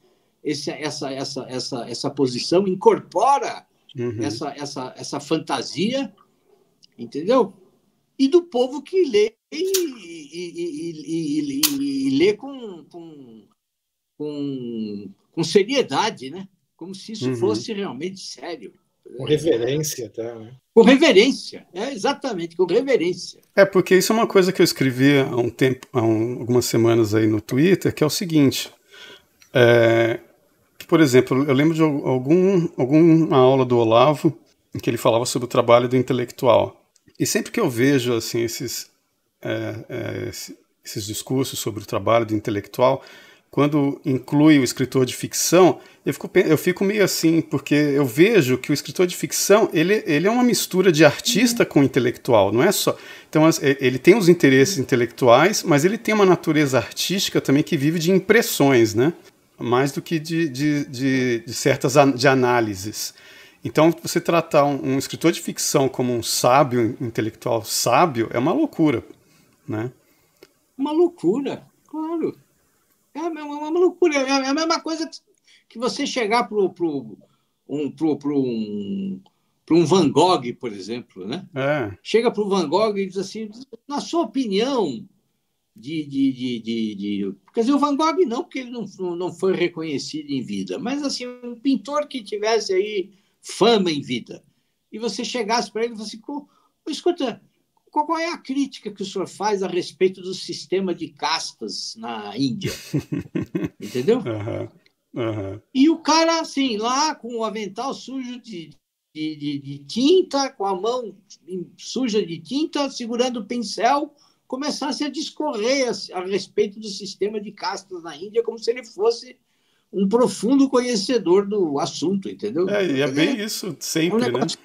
essa posição, incorpora essa fantasia, entendeu? E do povo que lê e lê com seriedade, né? Como se isso fosse realmente sério. Com reverência, tá? Né? Com reverência, exatamente, com reverência. Porque isso é uma coisa que eu escrevi há um tempo, algumas semanas aí no Twitter, que é o seguinte, que, por exemplo, eu lembro de alguma aula do Olavo em que ele falava sobre o trabalho do intelectual. E sempre que eu vejo assim, esses discursos sobre o trabalho do intelectual, quando inclui o escritor de ficção, eu fico meio assim, porque eu vejo que o escritor de ficção, ele é uma mistura de artista com intelectual, não é só... Então, ele tem os interesses intelectuais, mas ele tem uma natureza artística também que vive de impressões, né? Mais do que de certas de análises. Então, você tratar um escritor de ficção como um sábio, intelectual sábio, é uma loucura, né? Uma loucura, claro. É uma loucura. É a mesma coisa que você chegar para um Van Gogh, por exemplo, né? Chega para o Van Gogh e diz assim, na sua opinião, quer dizer, o Van Gogh não, porque ele não foi reconhecido em vida, mas assim, um pintor que tivesse aí fama em vida, e você chegasse para ele e falasse assim, escuta, qual é a crítica que o senhor faz a respeito do sistema de castas na Índia? Entendeu? E o cara, assim, lá com o avental sujo de tinta, com a mão suja de tinta, segurando o pincel, começasse a discorrer a respeito do sistema de castas na Índia, como se ele fosse um profundo conhecedor do assunto, entendeu? E é bem isso, sempre, né? Mas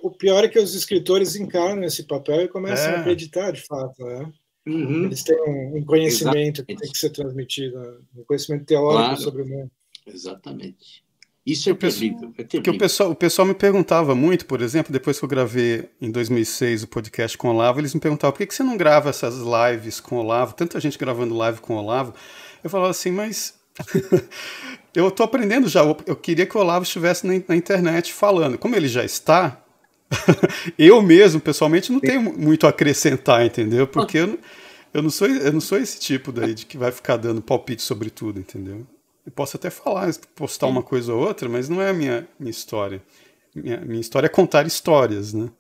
o pior é que os escritores encarnam esse papel e começam a acreditar, de fato, né? Eles têm um conhecimento que tem que ser transmitido, um conhecimento teórico sobre o mundo. Exatamente. Isso é terrível. Porque o pessoal me perguntava muito, por exemplo, depois que eu gravei em 2006 o podcast com o Olavo, eles me perguntavam, por que você não grava essas lives com o Olavo? Tanta gente gravando live com o Olavo. Eu falava assim, mas... eu estou aprendendo já. Eu queria que o Olavo estivesse na internet falando. Como ele já está, eu mesmo, pessoalmente, não tenho muito a acrescentar, entendeu? Porque eu não sou esse tipo daí de que vai ficar dando palpite sobre tudo, entendeu? Eu posso até falar, postar uma coisa ou outra, mas não é a minha história. Minha história é contar histórias, né?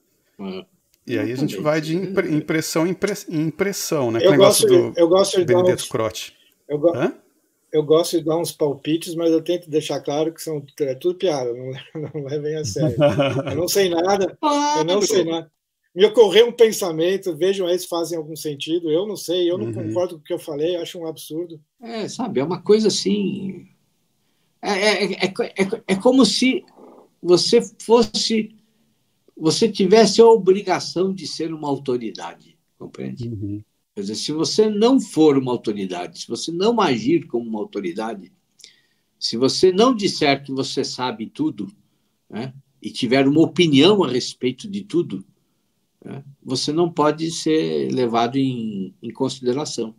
E aí a gente vai de impressão em impressão, né? Eu gosto de Benedetto Croce. Eu gosto de dar uns palpites, mas eu tento deixar claro que é tudo piada, não levem a sério. Eu não sei nada, Me ocorreu um pensamento, vejam aí se fazem algum sentido, eu não sei, eu não concordo com o que eu falei, acho um absurdo. Sabe, é uma coisa assim... É como se você tivesse a obrigação de ser uma autoridade, compreende? Quer dizer, se você não for uma autoridade, se você não agir como uma autoridade, se você não disser que você sabe tudo, né, e tiver uma opinião a respeito de tudo, né, você não pode ser levado em consideração.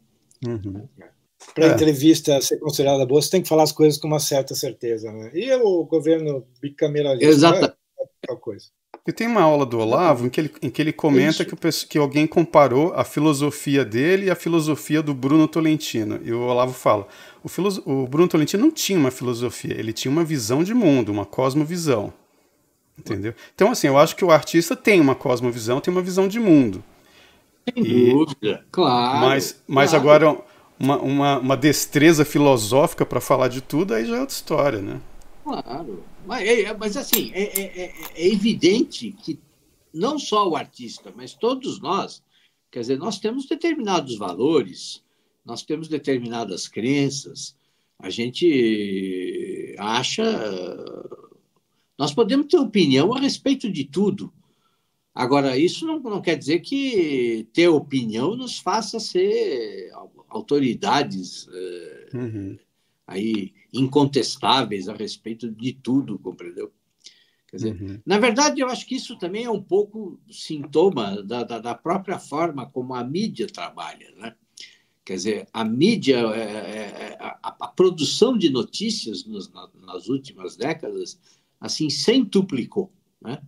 Para a entrevista ser considerada boa, você tem que falar as coisas com uma certa certeza. Né? E o governo bicameralista? Exato. Tal coisa. E tem uma aula do Olavo em que ele comenta que alguém comparou a filosofia dele e a filosofia do Bruno Tolentino. E o Olavo fala, o Bruno Tolentino não tinha uma filosofia, ele tinha uma visão de mundo, uma cosmovisão. Entendeu? Então, assim, eu acho que o artista tem uma cosmovisão, tem uma visão de mundo. Sem dúvida, claro. Mas agora, uma destreza filosófica para falar de tudo, aí já é outra história, né? Claro. Mas assim, é evidente que não só o artista, mas todos nós, quer dizer, nós temos determinados valores, nós temos determinadas crenças, a gente acha... Nós podemos ter opinião a respeito de tudo. Agora, isso não quer dizer que ter opinião nos faça ser autoridades aí incontestáveis a respeito de tudo, compreendeu? Quer dizer, na verdade, eu acho que isso também é um pouco sintoma da própria forma como a mídia trabalha, né? Quer dizer, a mídia, a produção de notícias nas últimas décadas, assim, centuplicou, né?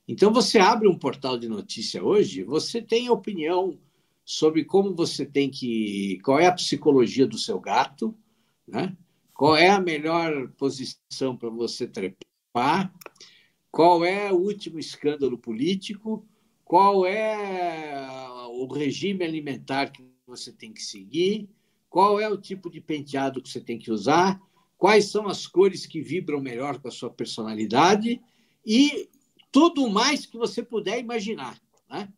Então, você abre um portal de notícia hoje, você tem opinião sobre como você tem que... Qual é a psicologia do seu gato, né? Qual é a melhor posição para você trepar? Qual é o último escândalo político? Qual é o regime alimentar que você tem que seguir? Qual é o tipo de penteado que você tem que usar? Quais são as cores que vibram melhor com a sua personalidade? E tudo mais que você puder imaginar, né?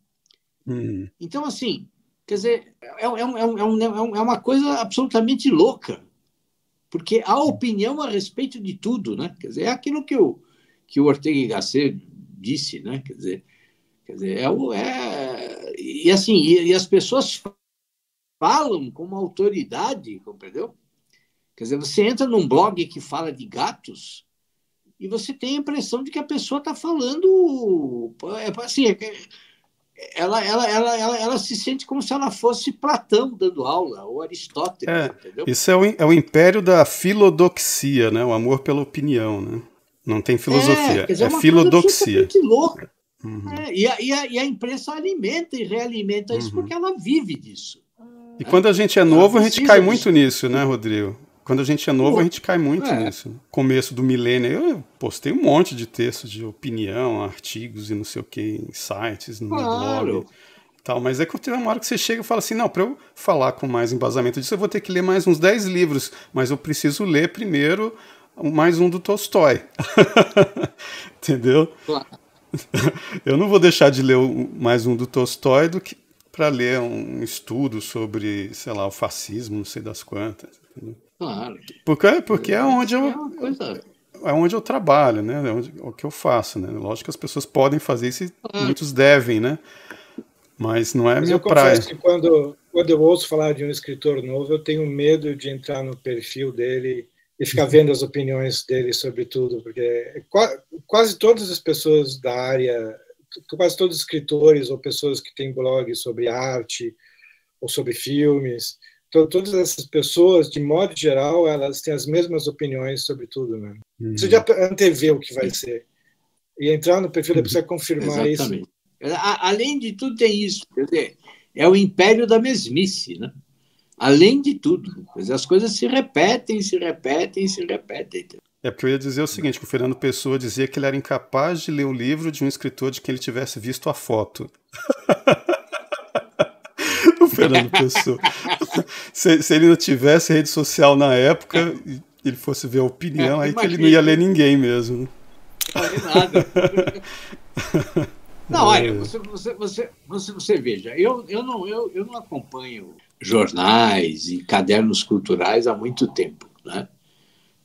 Então, assim, quer dizer, é uma coisa absolutamente louca, porque há opinião a respeito de tudo, né? Quer dizer, é aquilo que o Ortega y Gasset disse, né? Quer dizer, e assim, e as pessoas falam com uma autoridade, compreendeu? Quer dizer, você entra num blog que fala de gatos e você tem a impressão de que a pessoa está falando, assim, ela se sente como se ela fosse Platão dando aula, ou Aristóteles, entendeu? Isso é o império da filodoxia, né? O amor pela opinião, né? Não tem filosofia, quer dizer, é filodoxia. Que louca. E a imprensa alimenta e realimenta isso porque ela vive disso. E quando a gente é novo, a gente cai muito nisso, né, Rodrigo? Quando a gente é novo, a gente cai muito nisso. Começo do milênio, eu postei um monte de textos de opinião, artigos e não sei o que, em sites, no meu blog e tal. Mas é que tem uma hora que você chega e fala assim, não, para eu falar com mais embasamento disso, eu vou ter que ler mais uns 10 livros, mas eu preciso ler primeiro mais um do Tolstói. Entendeu? Claro. Eu não vou deixar de ler mais um do Tolstói do que para ler um estudo sobre, sei lá, o fascismo, não sei das quantas. Entendeu? Claro. Porque é onde é onde eu trabalho, né? É o que eu faço, né? Lógico que as pessoas podem fazer isso e muitos devem, né? Mas não é a minha praia. Eu confesso que quando eu ouço falar de um escritor novo, eu tenho medo de entrar no perfil dele e ficar vendo as opiniões dele sobre tudo, porque quase todas as pessoas da área, quase todos os escritores ou pessoas que têm blogs sobre arte ou sobre filmes, todas essas pessoas, de modo geral, elas têm as mesmas opiniões sobre tudo, né? Você já antevê o que vai ser. E entrar no perfil da pessoa confirmar Exatamente. isso. Além de tudo, tem isso. Quer dizer, é o império da mesmice, né? Além de tudo. Quer dizer, as coisas se repetem. É porque eu ia dizer o seguinte, que o Fernando Pessoa dizia que ele era incapaz de ler o livro de um escritor de quem ele tivesse visto a foto. O Fernando Pessoa. Se ele não tivesse rede social na época e ele fosse ver a opinião, aí que ele não ia ler ninguém mesmo. Não ia ler nada. Não, olha, você veja, eu não acompanho jornais e cadernos culturais há muito tempo, né?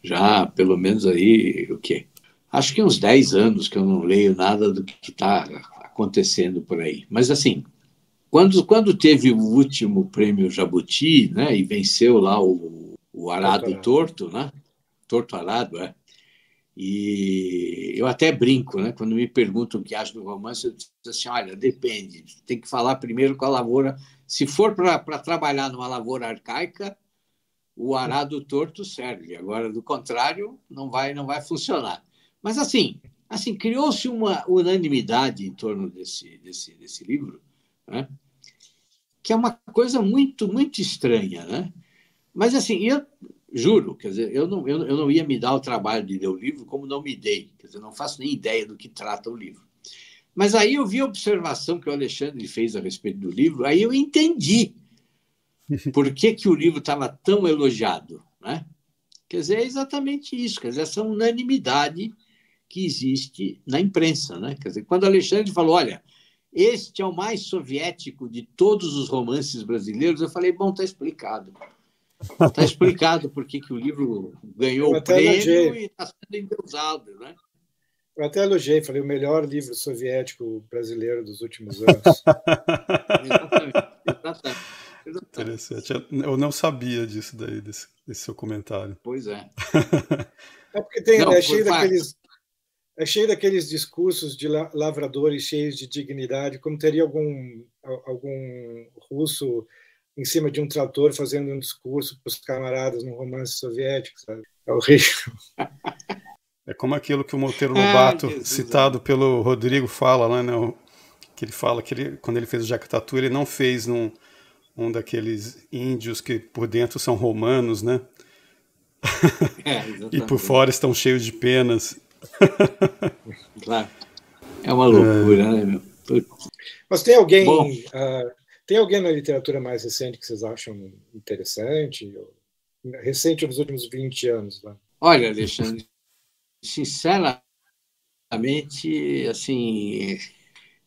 Já pelo menos aí, o quê? Acho que uns 10 anos que eu não leio nada do que está acontecendo por aí. Mas assim, quando teve o último prêmio Jabuti, né, e venceu lá o Arado Torto, né? Torto Arado, E eu até brinco, né? Quando me perguntam o que acho do romance, eu digo assim, olha, depende, tem que falar primeiro com a lavoura. Se for para trabalhar numa lavoura arcaica, o arado torto serve. Agora, do contrário, não vai funcionar. Mas, assim criou-se uma unanimidade em torno desse livro, né? Que é uma coisa muito, muito estranha, né? Mas, assim, eu juro, quer dizer, eu não ia me dar o trabalho de ler o livro como não me dei. Quer dizer, não faço nem ideia do que trata o livro. Mas aí eu vi a observação que o Alexandre fez a respeito do livro, aí eu entendi por que o livro estava tão elogiado, né? Quer dizer, é exatamente isso, quer dizer, essa unanimidade que existe na imprensa, né? Quer dizer, quando o Alexandre falou, olha, este é o mais soviético de todos os romances brasileiros, eu falei, bom, está explicado. Está explicado por que o livro ganhou o prêmio e está sendo endeusado, né? Eu até elogiei, falei, o melhor livro soviético brasileiro dos últimos anos. Exatamente. Interessante. Eu não sabia disso daí, desse seu comentário. Pois é. É porque é cheio daqueles discursos de lavradores cheios de dignidade, como teria algum russo em cima de um trator fazendo um discurso para os camaradas no romance soviético, sabe? É horrível. É como aquilo que o Monteiro Lobato, citado pelo Rodrigo, fala lá, né? Que ele fala que quando ele fez o Jacatatu, ele não fez um daqueles índios que por dentro são romanos, né? E por fora estão cheios de penas. Claro. É uma loucura, né, meu? Mas tem alguém, tem alguém na literatura mais recente que vocês acham interessante? Recente nos últimos 20 anos? Né? Olha, Alexandre, sinceramente, assim,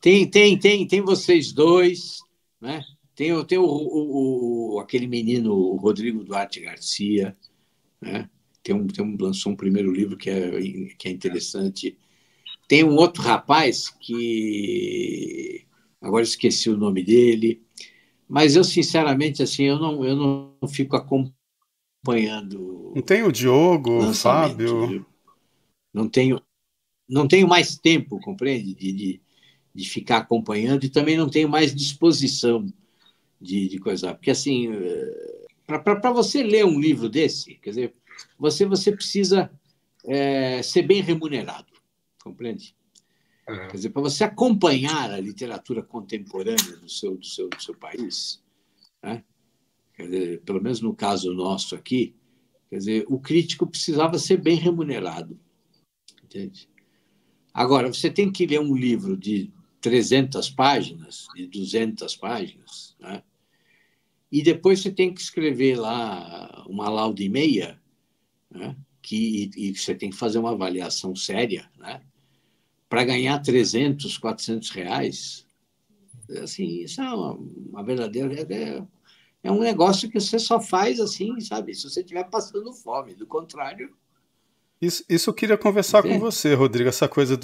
tem vocês dois, né? Tem aquele menino, o Rodrigo Duarte Garcia, né? Lançou um primeiro livro que é interessante. Tem um outro rapaz que agora esqueci o nome dele, mas eu sinceramente assim eu não fico acompanhando. Não tem o Diogo, o Fábio. Viu? Não tenho mais tempo, compreende, de ficar acompanhando, e também não tenho mais disposição de coisa, porque assim, para você ler um livro desse, quer dizer, você precisa ser bem remunerado, compreende? Quer dizer, para você acompanhar a literatura contemporânea do seu país, né? Quer dizer, pelo menos no caso nosso aqui, quer dizer, o crítico precisava ser bem remunerado, entende? Agora, você tem que ler um livro de 300 páginas, de 200 páginas, né? E depois você tem que escrever lá uma lauda e meia, né? E você tem que fazer uma avaliação séria, né? Para ganhar 300, 400 reais. Assim, isso é uma verdadeira... É um negócio que você só faz assim, sabe? Se você estiver passando fome. Do contrário... Isso eu queria conversar com você, Rodrigo, essa coisa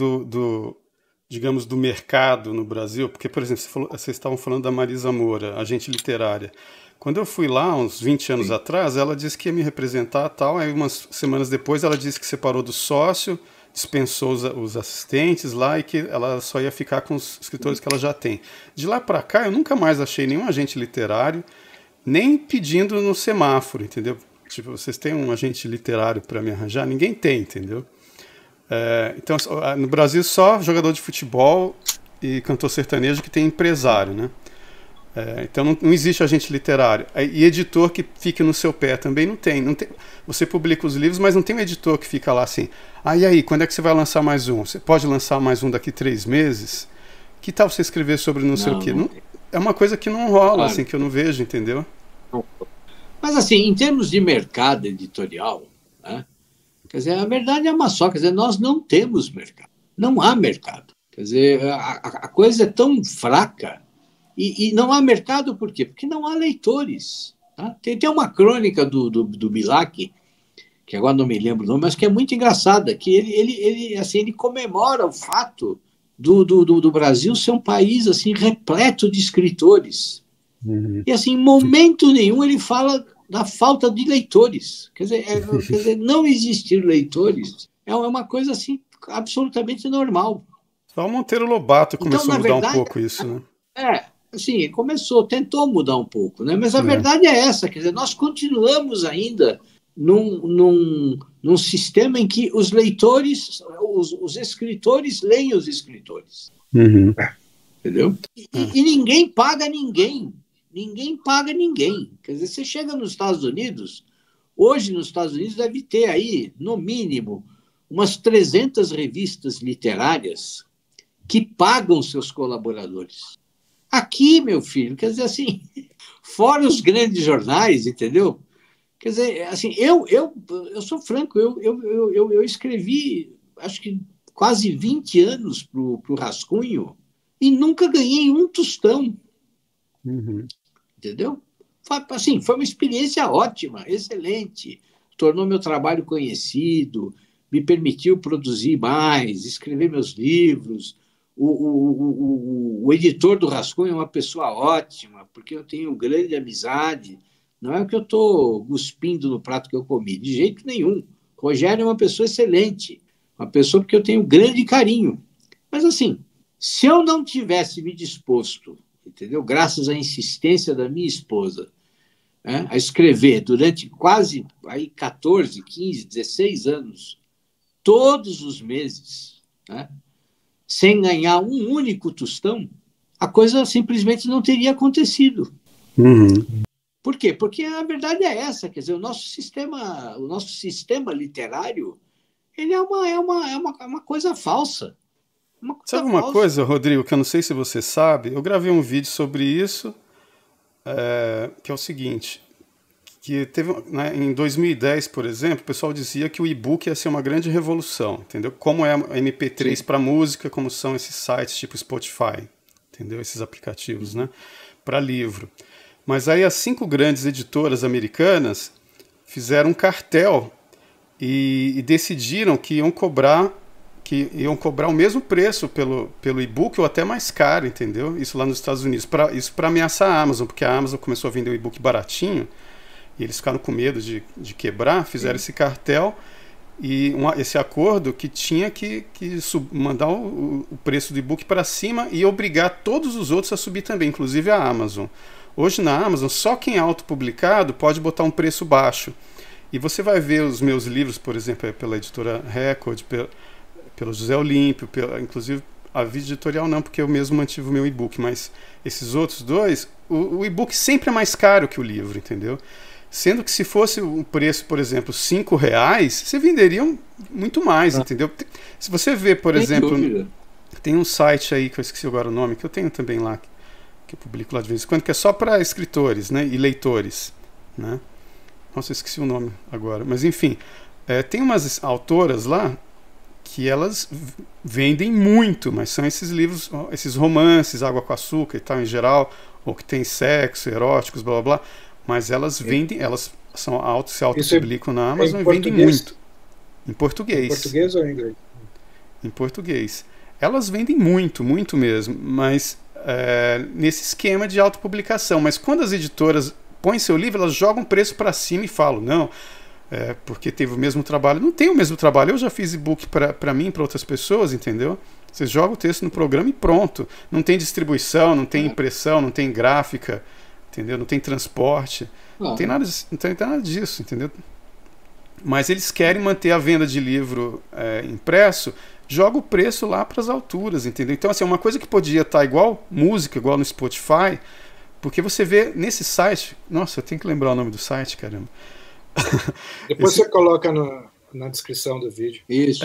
digamos, do mercado no Brasil, porque, por exemplo, vocês estavam falando da Marisa Moura, agente literária. Quando eu fui lá, uns 20 anos atrás, ela disse que ia me representar e tal, aí umas semanas depois ela disse que separou do sócio, dispensou os assistentes lá e que ela só ia ficar com os escritores que ela já tem. De lá para cá, eu nunca mais achei nenhum agente literário, nem pedindo no semáforo, entendeu? Tipo, vocês têm um agente literário para me arranjar? Ninguém tem, entendeu? Então, no Brasil, só jogador de futebol e cantor sertanejo que tem empresário, né? Então, não existe agente literário. E editor que fique no seu pé também não tem. Você publica os livros, mas não tem um editor que fica lá assim, e aí, quando é que você vai lançar mais um? Você pode lançar mais um daqui 3 meses? Que tal você escrever sobre não sei o quê? É uma coisa que não rola, assim, que eu não vejo, entendeu? Mas, assim, em termos de mercado editorial, né? Quer dizer, a verdade é uma só, quer dizer, nós não temos mercado. Não há mercado. Quer dizer, a coisa é tão fraca. E não há mercado por quê? Porque não há leitores. Tá? Tem uma crônica do Bilac, que agora não me lembro o nome, mas que é muito engraçada, que ele comemora o fato do Brasil ser um país assim, repleto de escritores. Uhum. E, assim, em momento nenhum ele fala da falta de leitores. Quer dizer, não existir leitores é uma coisa assim, absolutamente normal. Só o Monteiro Lobato começou a mudar um pouco isso, né? Assim, tentou mudar um pouco, né? Mas a verdade é essa, quer dizer, nós continuamos ainda num sistema em que os leitores, os escritores leem os escritores. Uhum. Entendeu? E ninguém paga ninguém. Ninguém paga ninguém. Quer dizer, você chega nos Estados Unidos, hoje nos Estados Unidos deve ter aí, no mínimo, umas 300 revistas literárias que pagam seus colaboradores. Aqui, meu filho, quer dizer assim, fora os grandes jornais, entendeu? Quer dizer, assim, eu sou franco, eu escrevi, acho que quase 20 anos para o Rascunho e nunca ganhei um tostão. Uhum. Entendeu? Assim, foi uma experiência ótima, excelente. Tornou meu trabalho conhecido, me permitiu produzir mais, escrever meus livros. O editor do Rascunho é uma pessoa ótima, porque eu tenho grande amizade. Não é que eu estou cuspindo no prato que eu comi, de jeito nenhum. Rogério é uma pessoa excelente, uma pessoa porque eu tenho grande carinho. Mas, assim, se eu não tivesse me disposto, entendeu? Graças à insistência da minha esposa, né, a escrever durante quase 14, 15, 16 anos, todos os meses, né, sem ganhar um único tostão, a coisa simplesmente não teria acontecido. Uhum. Por quê? Porque a verdade é essa, quer dizer, o nosso sistema literário, ele é uma coisa falsa. Sabe uma coisa, Rodrigo, que eu não sei se você sabe? Eu gravei um vídeo sobre isso, que é o seguinte, que teve, né, em 2010, por exemplo, o pessoal dizia que o e-book ia ser uma grande revolução, entendeu? Como é a MP3 para música, como são esses sites tipo Spotify, entendeu? Esses aplicativos, né? Para livro. Mas aí as 5 grandes editoras americanas fizeram um cartel e decidiram que iam cobrar o mesmo preço pelo e-book ou até mais caro, entendeu? Isso lá nos Estados Unidos. Isso para ameaçar a Amazon, porque a Amazon começou a vender o e-book baratinho e eles ficaram com medo de quebrar, fizeram esse cartel e esse acordo que tinha que mandar o preço do e-book para cima e obrigar todos os outros a subir também, inclusive a Amazon. Hoje na Amazon, só quem é autopublicado pode botar um preço baixo. E você vai ver os meus livros, por exemplo, pela editora Record, pelo José Olímpio, inclusive a Vida Editorial não, porque eu mesmo mantive o meu e-book, mas esses outros dois, o e-book sempre é mais caro que o livro, entendeu? Sendo que se fosse um preço, por exemplo, R$5, você venderia muito mais, entendeu? Se você vê, por exemplo, tem um site aí, que eu esqueci agora o nome, que eu tenho também lá, que eu publico lá de vez em quando, que é só para escritores, né, e leitores, né? Nossa, eu esqueci o nome agora, mas enfim, tem umas autoras lá que elas vendem muito, mas são esses livros, esses romances, água com açúcar e tal, em geral, ou que tem sexo, eróticos, blá blá blá, mas elas vendem, elas se autopublicam na Amazon e vendem muito. Em português. Em português ou em inglês? Em português. Elas vendem muito, muito mesmo, mas nesse esquema de autopublicação. Mas quando as editoras põem seu livro, elas jogam o preço para cima e falam, não, porque teve o mesmo trabalho. Não tem o mesmo trabalho. Eu já fiz e-book para mim, para outras pessoas, entendeu? Você joga o texto no programa e pronto. Não tem distribuição, não tem impressão, não tem gráfica, entendeu? Não tem transporte. Não tem nada disso, entendeu? Mas eles querem manter a venda de livro impresso, joga o preço lá para as alturas, entendeu? Então, assim, uma coisa que podia estar igual música, igual no Spotify, porque você vê nesse site... Nossa, eu tenho que lembrar o nome do site, caramba. Depois você coloca na descrição do vídeo. Isso.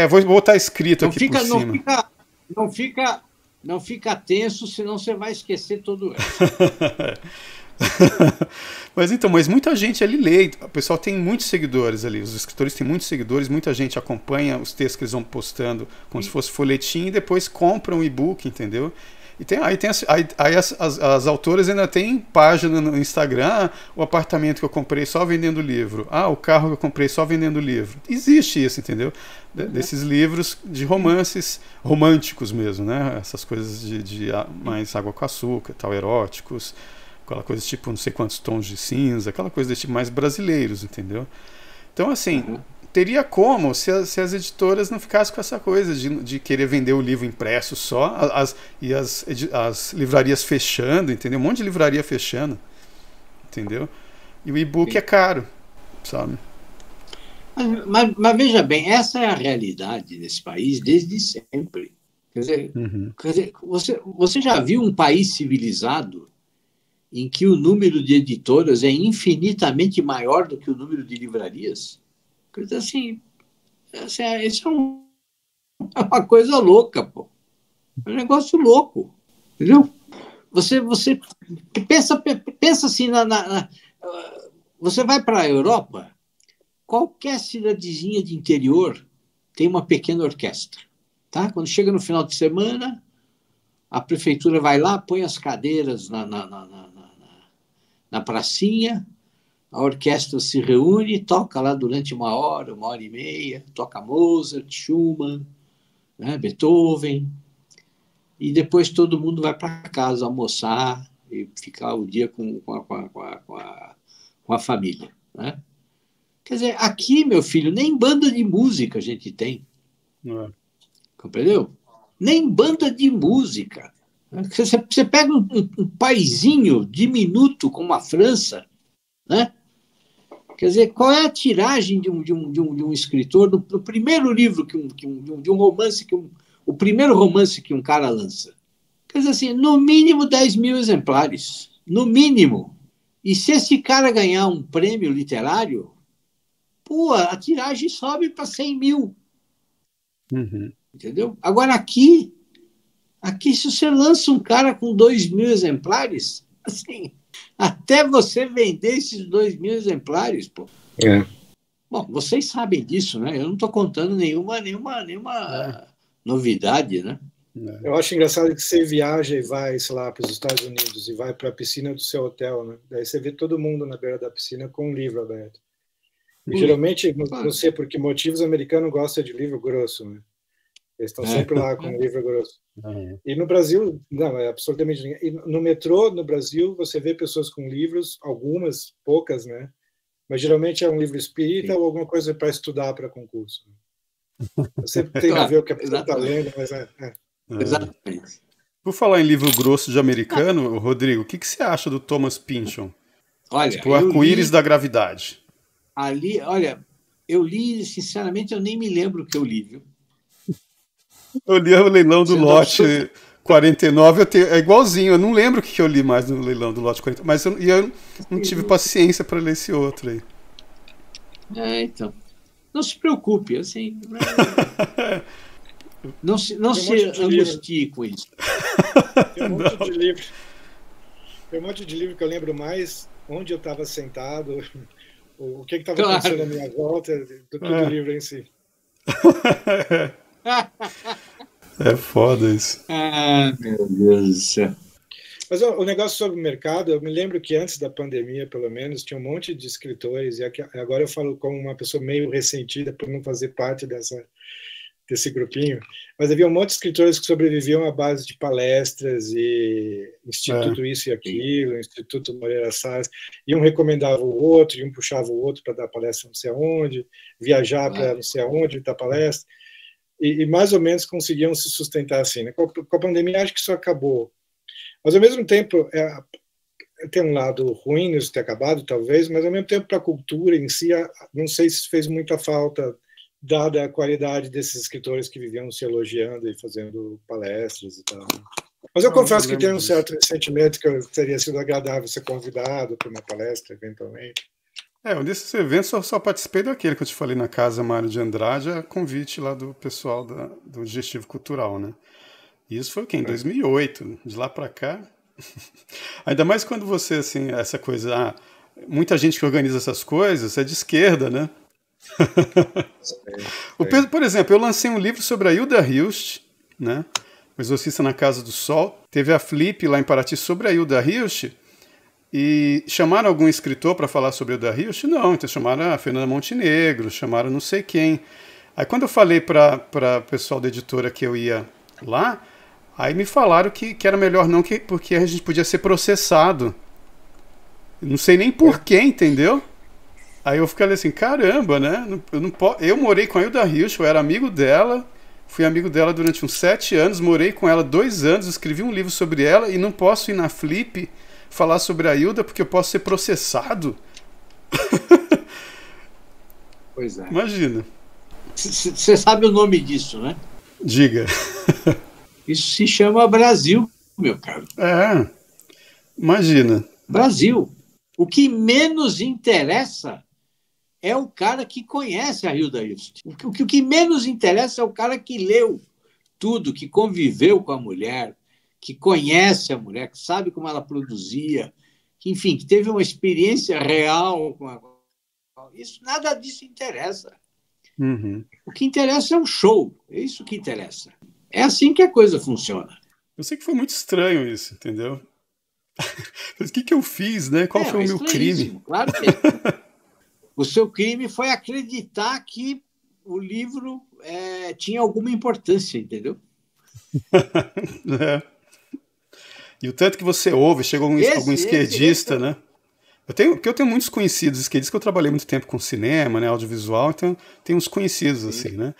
Vou botar escrito aqui por cima. Não fica tenso, senão você vai esquecer todo o resto. Mas muita gente ali lê, o pessoal tem muitos seguidores ali, os escritores têm muitos seguidores, muita gente acompanha os textos que eles vão postando como se fosse folhetim e depois compram o e-book, entendeu? E as autoras ainda têm página no Instagram, o apartamento que eu comprei só vendendo livro, o carro que eu comprei só vendendo livro. Existe isso, entendeu? Desses livros de romances românticos mesmo, né? Essas coisas de mais água com açúcar, tal, eróticos, aquela coisa tipo não sei quantos tons de cinza, aquela coisa desse tipo mais brasileiros, entendeu? Então, assim, teria como se as editoras não ficassem com essa coisa de querer vender o livro impresso só, as livrarias fechando, entendeu? Um monte de livraria fechando, entendeu? E o e-book é caro, sabe? Mas veja bem, essa é a realidade desse país desde sempre. Quer dizer, você já viu um país civilizado em que o número de editoras é infinitamente maior do que o número de livrarias? Quer dizer, assim, isso é uma coisa louca, pô. É um negócio louco, entendeu? Você pensa assim, você vai para a Europa, qualquer cidadezinha de interior tem uma pequena orquestra, tá? Quando chega no final de semana, a prefeitura vai lá, põe as cadeiras na pracinha, a orquestra se reúne, toca lá durante 1 hora, 1 hora e meia, toca Mozart, Schumann, né, Beethoven, e depois todo mundo vai para casa almoçar e ficar o dia com a família, né? Quer dizer, aqui, meu filho, nem banda de música a gente tem. Compreendeu? Nem banda de música. Você pega um paizinho diminuto como a França, né? Quer dizer, qual é a tiragem de um escritor no primeiro livro de um romance o primeiro romance que um cara lança? Quer dizer assim, no mínimo 10 mil exemplares. no mínimo. E se esse cara ganhar um prêmio literário, pô, a tiragem sobe para 100 mil. Entendeu? Agora, aqui, se você lança um cara com 2.000 exemplares, assim, até você vender esses 2.000 exemplares, pô. Bom, vocês sabem disso, né? Eu não estou contando nenhuma novidade, né? Eu acho engraçado que você viaja e vai, sei lá, para os Estados Unidos e vai para a piscina do seu hotel, né? Daí você vê todo mundo na beira da piscina com um livro aberto. E, geralmente, não sei por que motivos, o americano gosta de livro grosso, né? Eles estão sempre lá com um livro grosso. E no Brasil, não, é absolutamente ninguém. E no metrô, no Brasil, você vê pessoas com livros, algumas, poucas, né? Mas geralmente é um livro espírita ou alguma coisa para estudar para concurso. Você tem que ver o que a pessoa está lendo, mas Exatamente. Por falar em livro grosso de americano, Rodrigo, o que você acha do Thomas Pynchon? Olha, tipo, o Arco-Íris da Gravidade. Ali, olha, eu li, sinceramente, eu nem me lembro o que eu li, viu? Eu li o Leilão do Lote 49, é igualzinho, eu não lembro o que eu li mais no Leilão do Lote 49, mas eu não tive paciência para ler esse outro aí. Então. Não se preocupe, assim. Não se angustie com isso. Tem um monte de livro. Tem um monte de livro que eu lembro mais onde eu estava sentado, o que estava acontecendo à minha volta, do que do livro em si. É foda isso. Meu Deus do céu. Mas o negócio sobre o mercado, eu me lembro que antes da pandemia, pelo menos, tinha um monte de escritores, e agora eu falo como uma pessoa meio ressentida por não fazer parte desse grupinho, mas havia um monte de escritores que sobreviviam à base de palestras e Instituto Isso e Aquilo, Instituto Moreira Salles, e um recomendava o outro, e um puxava o outro para dar palestra não sei aonde, viajar para não sei aonde, dar palestra, e mais ou menos conseguiam se sustentar assim. Né? Com a pandemia, acho que isso acabou. Mas, ao mesmo tempo, tem um lado ruim nisso ter acabado, talvez, mas, ao mesmo tempo, para a cultura em si, não sei se fez muita falta, dada a qualidade desses escritores que viviam se elogiando e fazendo palestras e tal. Mas eu confesso que tenho um certo sentimento que teria sido agradável ser convidado para uma palestra, eventualmente. Um desses eventos eu só participei daquele que eu te falei na Casa Mário de Andrade, a convite lá do pessoal do Digestivo Cultural, né? E isso foi o quê? Em 2008. De lá para cá. Ainda mais quando você, assim, essa coisa. Muita gente que organiza essas coisas é de esquerda, né? Por exemplo, eu lancei um livro sobre a Hilda Hilst, né? O Exorcista na Casa do Sol. Teve a Flip lá em Paraty sobre a Hilda Hilst. E chamaram algum escritor para falar sobre a Hilda Hilst? Não, então chamaram a Fernanda Montenegro, chamaram não sei quem. Aí quando eu falei para o pessoal da editora que eu ia lá, aí me falaram que era melhor não, porque a gente podia ser processado. Não sei nem por quê, entendeu? Aí eu fiquei assim, caramba, né? Eu morei com a Hilda Hilst, eu era amigo dela, fui amigo dela durante uns 7 anos, morei com ela 2 anos, escrevi um livro sobre ela e não posso ir na Flip falar sobre a Hilda porque eu posso ser processado. Pois é. Imagina. Você sabe o nome disso, né? Diga. Isso se chama Brasil, meu caro. Imagina. Brasil. O que menos interessa é o cara que conhece a Hilda Hilst. O que menos interessa é o cara que leu tudo, que conviveu com a mulher, que conhece a mulher, que sabe como ela produzia, que, enfim, que teve uma experiência real com isso. Nada disso interessa. Uhum. O que interessa é o show. É isso que interessa. É assim que a coisa funciona. Eu sei que foi muito estranho isso, entendeu? Mas o que eu fiz, né? Qual foi o meu crime? Claro que o seu crime foi acreditar que o livro tinha alguma importância, entendeu? E o tanto que você ouve, chega algum esquerdista, né? Eu tenho muitos conhecidos esquerdistas, que eu trabalhei muito tempo com cinema, né, audiovisual, então tem uns conhecidos, assim, né?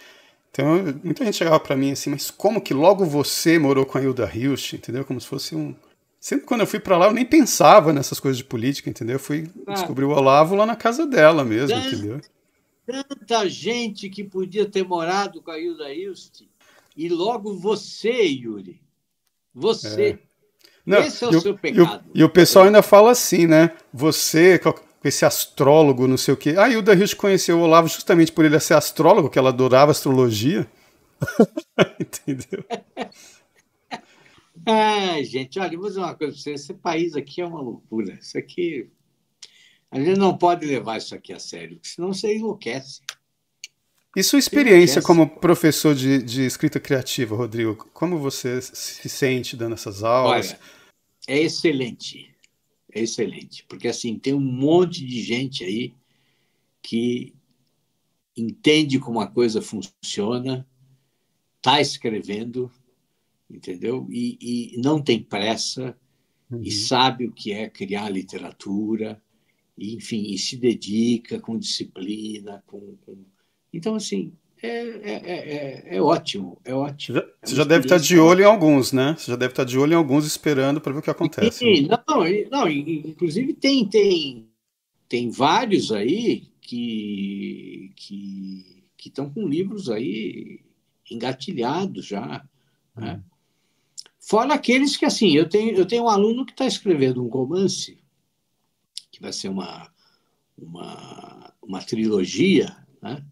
Então, muita gente chegava para mim assim, mas como que logo você morou com a Hilda Hilst, entendeu? Como se fosse um... Sempre quando eu fui para lá, eu nem pensava nessas coisas de política, entendeu? Eu fui descobrir o Olavo lá na casa dela mesmo, entendeu? Tanta gente que podia ter morado com a Hilda Hilst, e logo você, Yuri, você... Não, esse é o seu pecado. E o pessoal ainda fala assim, né? Você, com esse astrólogo, não sei o quê. A Hilda Hilst conheceu o Olavo justamente por ele ser astrólogo, que ela adorava astrologia. Entendeu? Gente, olha, eu vou dizer uma coisa para você. Esse país aqui é uma loucura. Isso aqui... A gente não pode levar isso aqui a sério, porque senão você enlouquece. E sua experiência como professor de escrita criativa, Rodrigo? Como você se sente dando essas aulas? Olha, é excelente. É excelente. Porque, assim, tem um monte de gente aí que entende como a coisa funciona, está escrevendo, entendeu? E não tem pressa, e sabe o que é criar literatura, e, enfim, e se dedica com disciplina. Então, assim, é ótimo, é ótimo. Você já deve estar de olho em alguns, né? Você já deve estar de olho em alguns esperando para ver o que acontece. Não, inclusive tem vários aí que estão com livros aí engatilhados já, né? Fora aqueles que, assim, eu tenho um aluno que está escrevendo um romance, que vai ser uma trilogia, né?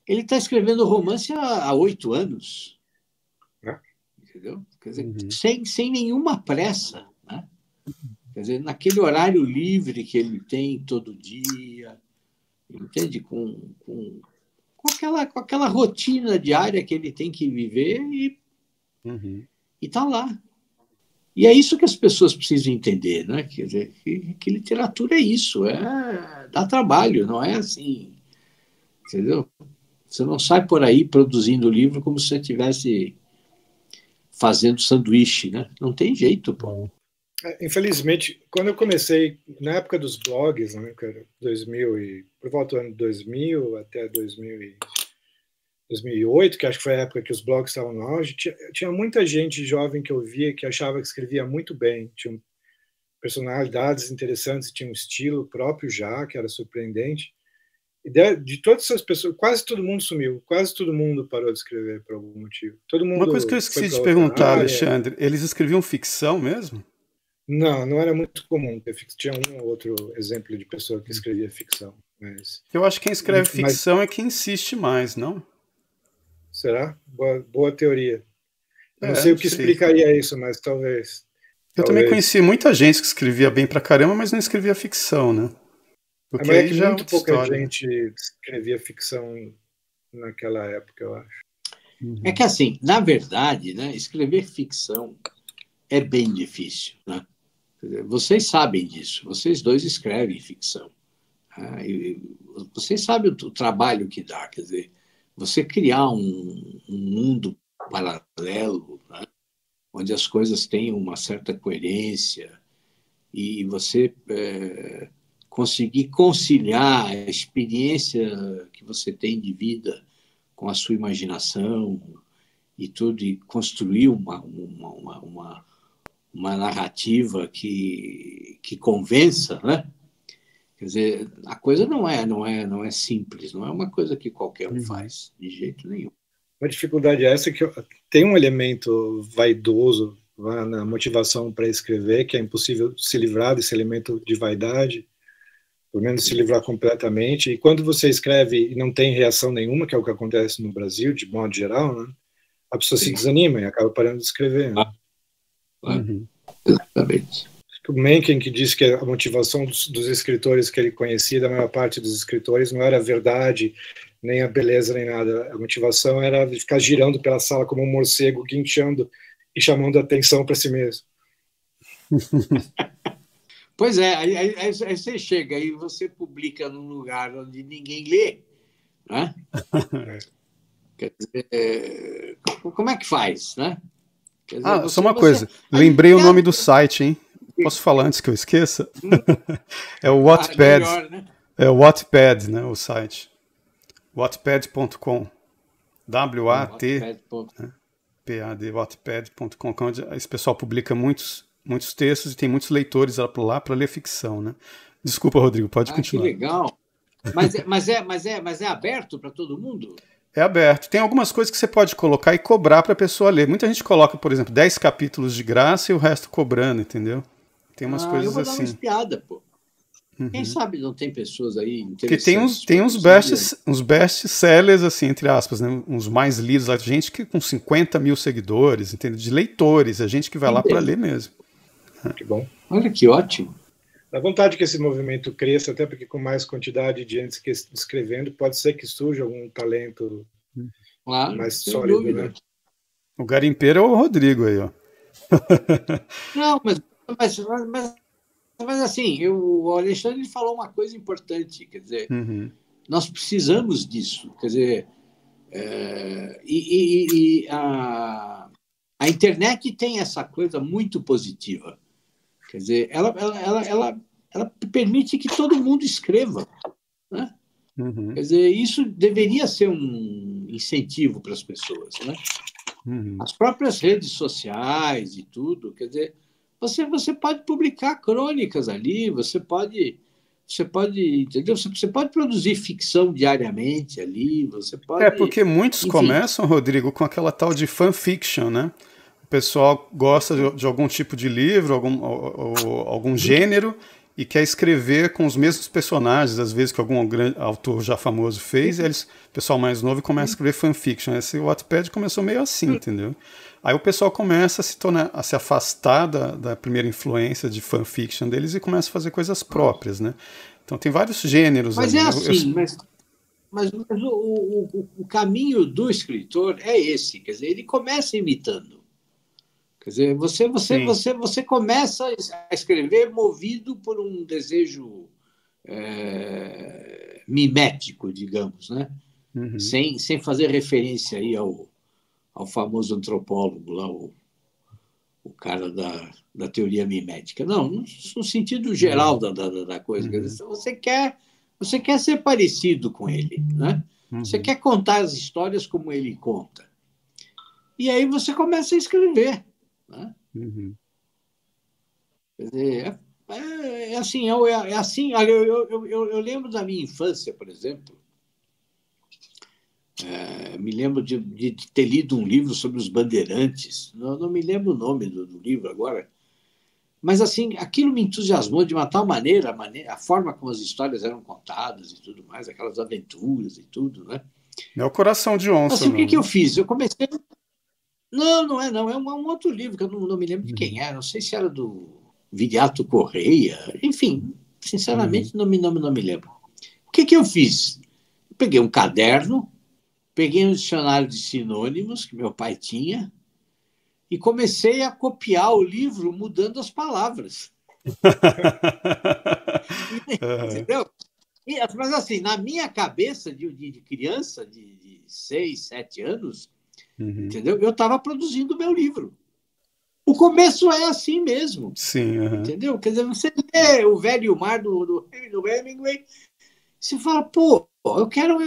Ele está escrevendo romance há 8 anos, entendeu? Quer dizer, sem nenhuma pressa, né? Quer dizer, naquele horário livre que ele tem todo dia, entende? Com aquela rotina diária que ele tem que viver e está lá. E é isso que as pessoas precisam entender, né? Quer dizer, que literatura é isso, dá trabalho, não é assim, entendeu? Você não sai por aí produzindo livro como se você estivesse fazendo sanduíche, né? Não tem jeito, pô. Infelizmente, quando eu comecei, na época dos blogs, né, cara, por volta do ano 2000 até 2008, que acho que foi a época que os blogs estavam no auge, tinha muita gente jovem que eu via que achava que escrevia muito bem, tinha personalidades interessantes, tinha um estilo próprio já, que era surpreendente. E de todas essas pessoas, quase todo mundo sumiu, quase todo mundo parou de escrever por algum motivo. Uma coisa que eu esqueci de perguntar, Alexandre, eles escreviam ficção mesmo? Não era muito comum. Tinha um ou outro exemplo de pessoa que escrevia ficção. Mas... Eu acho que quem escreve ficção é quem insiste mais, não? Será? Boa teoria. Eu não sei o que explicaria isso, mas talvez. Eu também conheci muita gente que escrevia bem pra caramba, mas não escrevia ficção, né? Porque mas é que muito pouca gente escrevia ficção naquela época, eu acho. É que, assim, na verdade, né, escrever ficção é bem difícil, né? Vocês sabem disso, vocês dois escrevem ficção. Vocês sabem o trabalho que dá, quer dizer, você criar um mundo paralelo, né, onde as coisas têm uma certa coerência e você conseguir conciliar a experiência que você tem de vida com a sua imaginação e tudo, e construir uma narrativa que convença, né? Quer dizer, a coisa não é simples, não é uma coisa que qualquer um faz, de jeito nenhum. A dificuldade é essa, que tem um elemento vaidoso na motivação para escrever, que é impossível se livrar desse elemento de vaidade, pelo menos se livrar completamente. E quando você escreve e não tem reação nenhuma, que é o que acontece no Brasil, de modo geral, né? A pessoa se desanima e acaba parando de escrever. Né? Exatamente. O Mencken, que disse que a motivação dos escritores que ele conhecia, da maior parte dos escritores, não era a verdade, nem a beleza, nem nada. A motivação era ficar girando pela sala como um morcego, guinchando e chamando a atenção para si mesmo. Pois é, aí você chega e você publica num lugar onde ninguém lê, né? Quer dizer, como é que faz, né? Quer dizer, só uma coisa, lembrei o nome do site, hein? Posso falar antes que eu esqueça? É o Wattpad. Melhor, né? É o Wattpad, né? O site. Wattpad.com. W-A-T-P-A-D, Wattpad.com, onde esse pessoal publica muitos textos e tem muitos leitores lá para ler ficção, né? Desculpa, Rodrigo, pode continuar. Que legal. Mas é aberto para todo mundo? É aberto. Tem algumas coisas que você pode colocar e cobrar para a pessoa ler. Muita gente coloca, por exemplo, 10 capítulos de graça e o resto cobrando, entendeu? Tem umas coisas eu vou assim. dar uma espiada, pô. Quem sabe não tem pessoas aí interessantes. Porque tem uns best-sellers, assim, entre aspas, né? Uns mais lidos, a gente que com 50 mil seguidores, entendeu? De leitores, a gente que vai lá para ler mesmo. Que bom. Olha que ótimo. Dá vontade que esse movimento cresça, até porque com mais quantidade de gente escrevendo, pode ser que surja algum talento mais sólido, dúvida. Né? O garimpeiro é o Rodrigo aí, ó. Não, mas assim, o Alexandre falou uma coisa importante, quer dizer, nós precisamos disso, quer dizer, a internet tem essa coisa muito positiva, quer dizer, ela permite que todo mundo escreva, né? Quer dizer, isso deveria ser um incentivo para as pessoas, né? As próprias redes sociais e tudo, quer dizer, você pode publicar crônicas ali, você pode, entendeu? Você pode produzir ficção diariamente ali, você pode... porque muitos começam, Rodrigo, com aquela tal de fanfiction, né? O pessoal gosta de algum tipo de livro, algum gênero, e quer escrever com os mesmos personagens, às vezes que algum grande autor já famoso fez, e o pessoal mais novo começa a escrever fanfiction. Esse Wattpad começou meio assim, entendeu? Aí o pessoal começa a se afastar da primeira influência de fanfiction deles e começa a fazer coisas próprias, né? Então tem vários gêneros. Mas ali. É assim, mas o caminho do escritor é esse, quer dizer, ele começa imitando. Quer dizer, você começa a escrever movido por um desejo mimético, digamos, né? Sem fazer referência aí ao famoso antropólogo lá, o cara da teoria mimética. Não, no sentido geral da coisa. Quer dizer, você quer ser parecido com ele, né? Você quer contar as histórias como ele conta. E aí você começa a escrever. Né? Quer dizer, é assim. Eu lembro da minha infância, por exemplo. Me lembro de ter lido um livro sobre os bandeirantes. Não me lembro o nome do livro agora. Mas, assim, aquilo me entusiasmou de uma tal maneira, a forma como as histórias eram contadas e tudo mais, aquelas aventuras e tudo, né? É o Coração de Onça. Assim, o que eu fiz? Eu comecei... Não é não. É um outro livro que eu não me lembro de quem era. Não sei se era do Viriato Correia. Enfim, sinceramente, não me lembro. O que eu fiz? Eu peguei um caderno, peguei um dicionário de sinônimos que meu pai tinha e comecei a copiar o livro mudando as palavras. Entendeu? Mas, assim, na minha cabeça de criança, de 6, 7 anos, entendeu? Eu estava produzindo o meu livro. O começo é assim mesmo. Sim, entendeu? Quer dizer, você lê O Velho e o Mar do Hemingway, você fala, pô, eu quero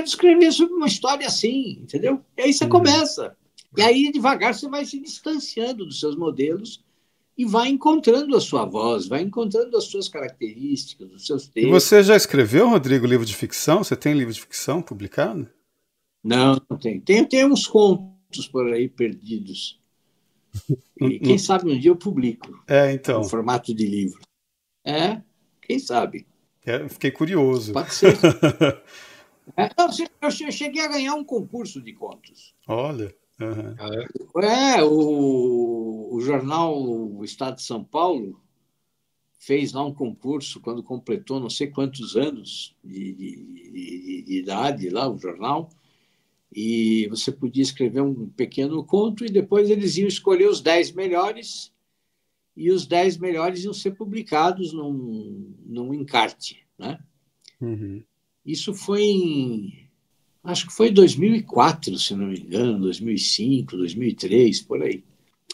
escrever sobre uma história assim, entendeu? E aí você começa. E aí, devagar, você vai se distanciando dos seus modelos e vai encontrando a sua voz, vai encontrando as suas características, os seus textos. E você já escreveu, Rodrigo, livro de ficção? Você tem livro de ficção publicado? Não tem. Tem uns contos por aí perdidos. E quem sabe um dia eu publico. Então. No formato de livro. Quem sabe? Eu fiquei curioso. Pode ser. Eu cheguei a ganhar um concurso de contos. Olha. O jornal O Estado de São Paulo fez lá um concurso quando completou não sei quantos anos de idade lá, o jornal, e você podia escrever um pequeno conto e depois eles iam escolher os 10 melhores e os 10 melhores iam ser publicados num encarte, né? Isso foi acho que foi em 2004, se não me engano, 2005, 2003, por aí.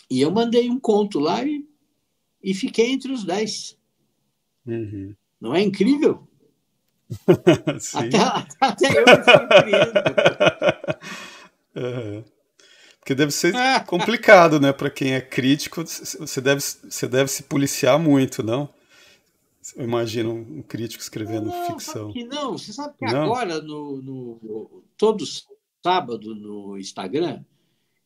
E eu mandei um conto lá e fiquei entre os 10. Não é incrível? Até eu me surpreendo. Porque deve ser complicado, né? Para quem é crítico, você deve se policiar muito, não? Eu imagino um crítico escrevendo ficção. Não, você sabe que agora todos sábado no Instagram,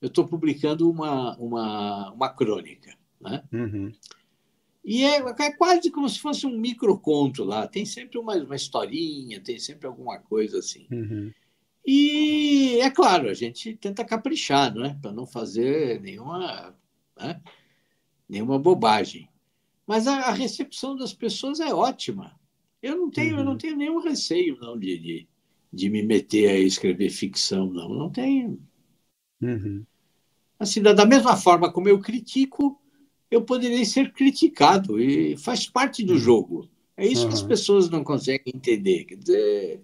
eu estou publicando uma crônica, né? Uhum. E é quase como se fosse um microconto lá. Tem sempre uma historinha, tem sempre alguma coisa assim. Uhum. E, é claro, a gente tenta caprichar, não é? Para não fazer nenhuma, né? Nenhuma bobagem. Mas a recepção das pessoas é ótima. Eu não tenho nenhum receio não, de me meter a escrever ficção, não tenho. Uhum. Assim, da mesma forma como eu critico, eu poderia ser criticado, e faz parte do jogo. É isso que as pessoas não conseguem entender. Quer dizer,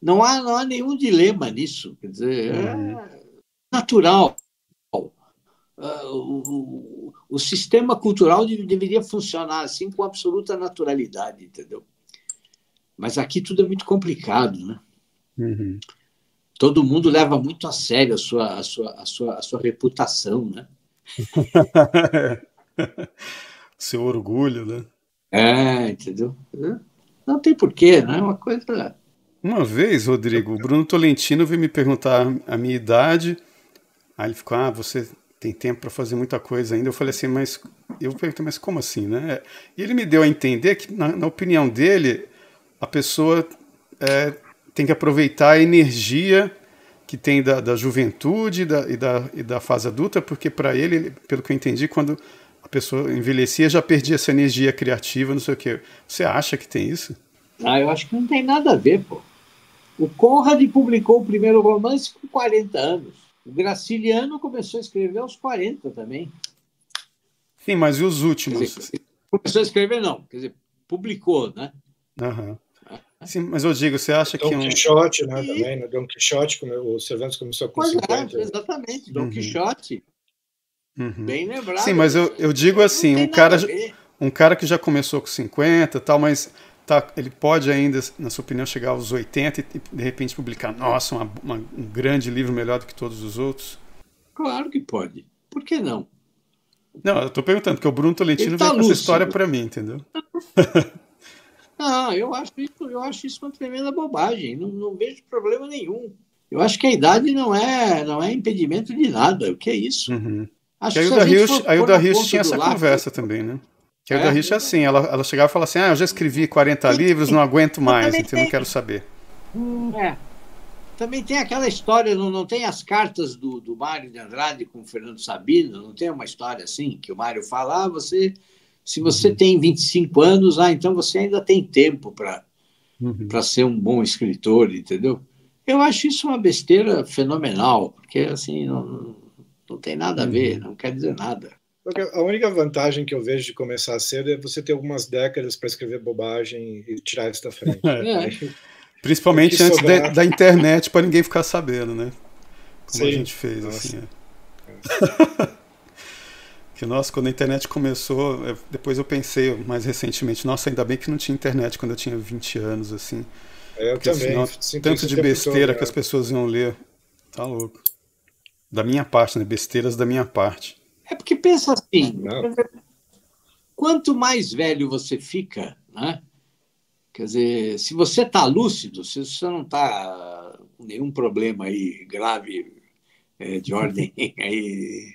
não há nenhum dilema nisso. Quer dizer, é natural. O sistema cultural deveria funcionar assim com absoluta naturalidade, entendeu? Mas aqui tudo é muito complicado, né? Uhum. Todo mundo leva muito a sério a sua reputação, né? Seu orgulho, né? Entendeu? Não tem porquê, não é uma coisa... Uma vez, Rodrigo, o Bruno Tolentino veio me perguntar a minha idade. Aí ele ficou, você tem tempo para fazer muita coisa ainda. Eu falei assim, eu perguntei, mas como assim, né? E ele me deu a entender que, na opinião dele, a pessoa tem que aproveitar a energia que tem da juventude e da fase adulta, porque para ele, pelo que eu entendi, quando a pessoa envelhecia, já perdia essa energia criativa, não sei o quê. Você acha que tem isso? Eu acho que não tem nada a ver, pô. O Conrad publicou o primeiro romance com 40 anos. O Graciliano começou a escrever aos 40 também. Sim, mas e os últimos? Quer dizer, começou a escrever, não. Quer dizer, publicou, né? Uhum. Sim, mas eu digo, você acha que Don Quixote, né, também, né? Don Quixote, o Cervantes começou com 50. Exatamente, Don Quixote. Bem lembrado. Sim, mas eu digo assim, um cara que já começou com 50 e tal, mas ele pode ainda, na sua opinião, chegar aos 80 e de repente publicar, nossa, um grande livro melhor do que todos os outros? Claro que pode. Por que não? Não, eu estou perguntando, porque o Bruno Tolentino veio com essa história para mim, entendeu? Não, eu acho isso uma tremenda bobagem. Não vejo problema nenhum. Eu acho que a idade não é impedimento de nada. O que é isso? Uhum. Acho que a Hilda Hilst tinha essa conversa também, né? Que a Hilda Hilst é assim, ela chegava e falava assim, eu já escrevi 40 livros, não aguento mais, então não quero saber. Também tem aquela história, não tem as cartas do Mário de Andrade com o Fernando Sabino, não tem uma história assim, que o Mário fala, se você tem 25 anos, então você ainda tem tempo para ser um bom escritor, entendeu? Eu acho isso uma besteira fenomenal, porque assim, não tem nada a ver, não quer dizer nada. A única vantagem que eu vejo de começar cedo é você ter algumas décadas para escrever bobagem e tirar isso da frente. Principalmente antes da internet, para ninguém ficar sabendo, né? Como a gente fez, nossa. assim. Que, nossa, quando a internet começou, depois eu pensei mais recentemente, nossa, ainda bem que não tinha internet quando eu tinha 20 anos, assim. Eu porque, também. Senão, tanto de besteira que as pessoas iam ler. Tá louco. Da minha parte, né? Besteiras da minha parte. É porque pensa assim, quanto mais velho você fica, né? Quer dizer, se você está lúcido, se você não está com nenhum problema aí grave de ordem aí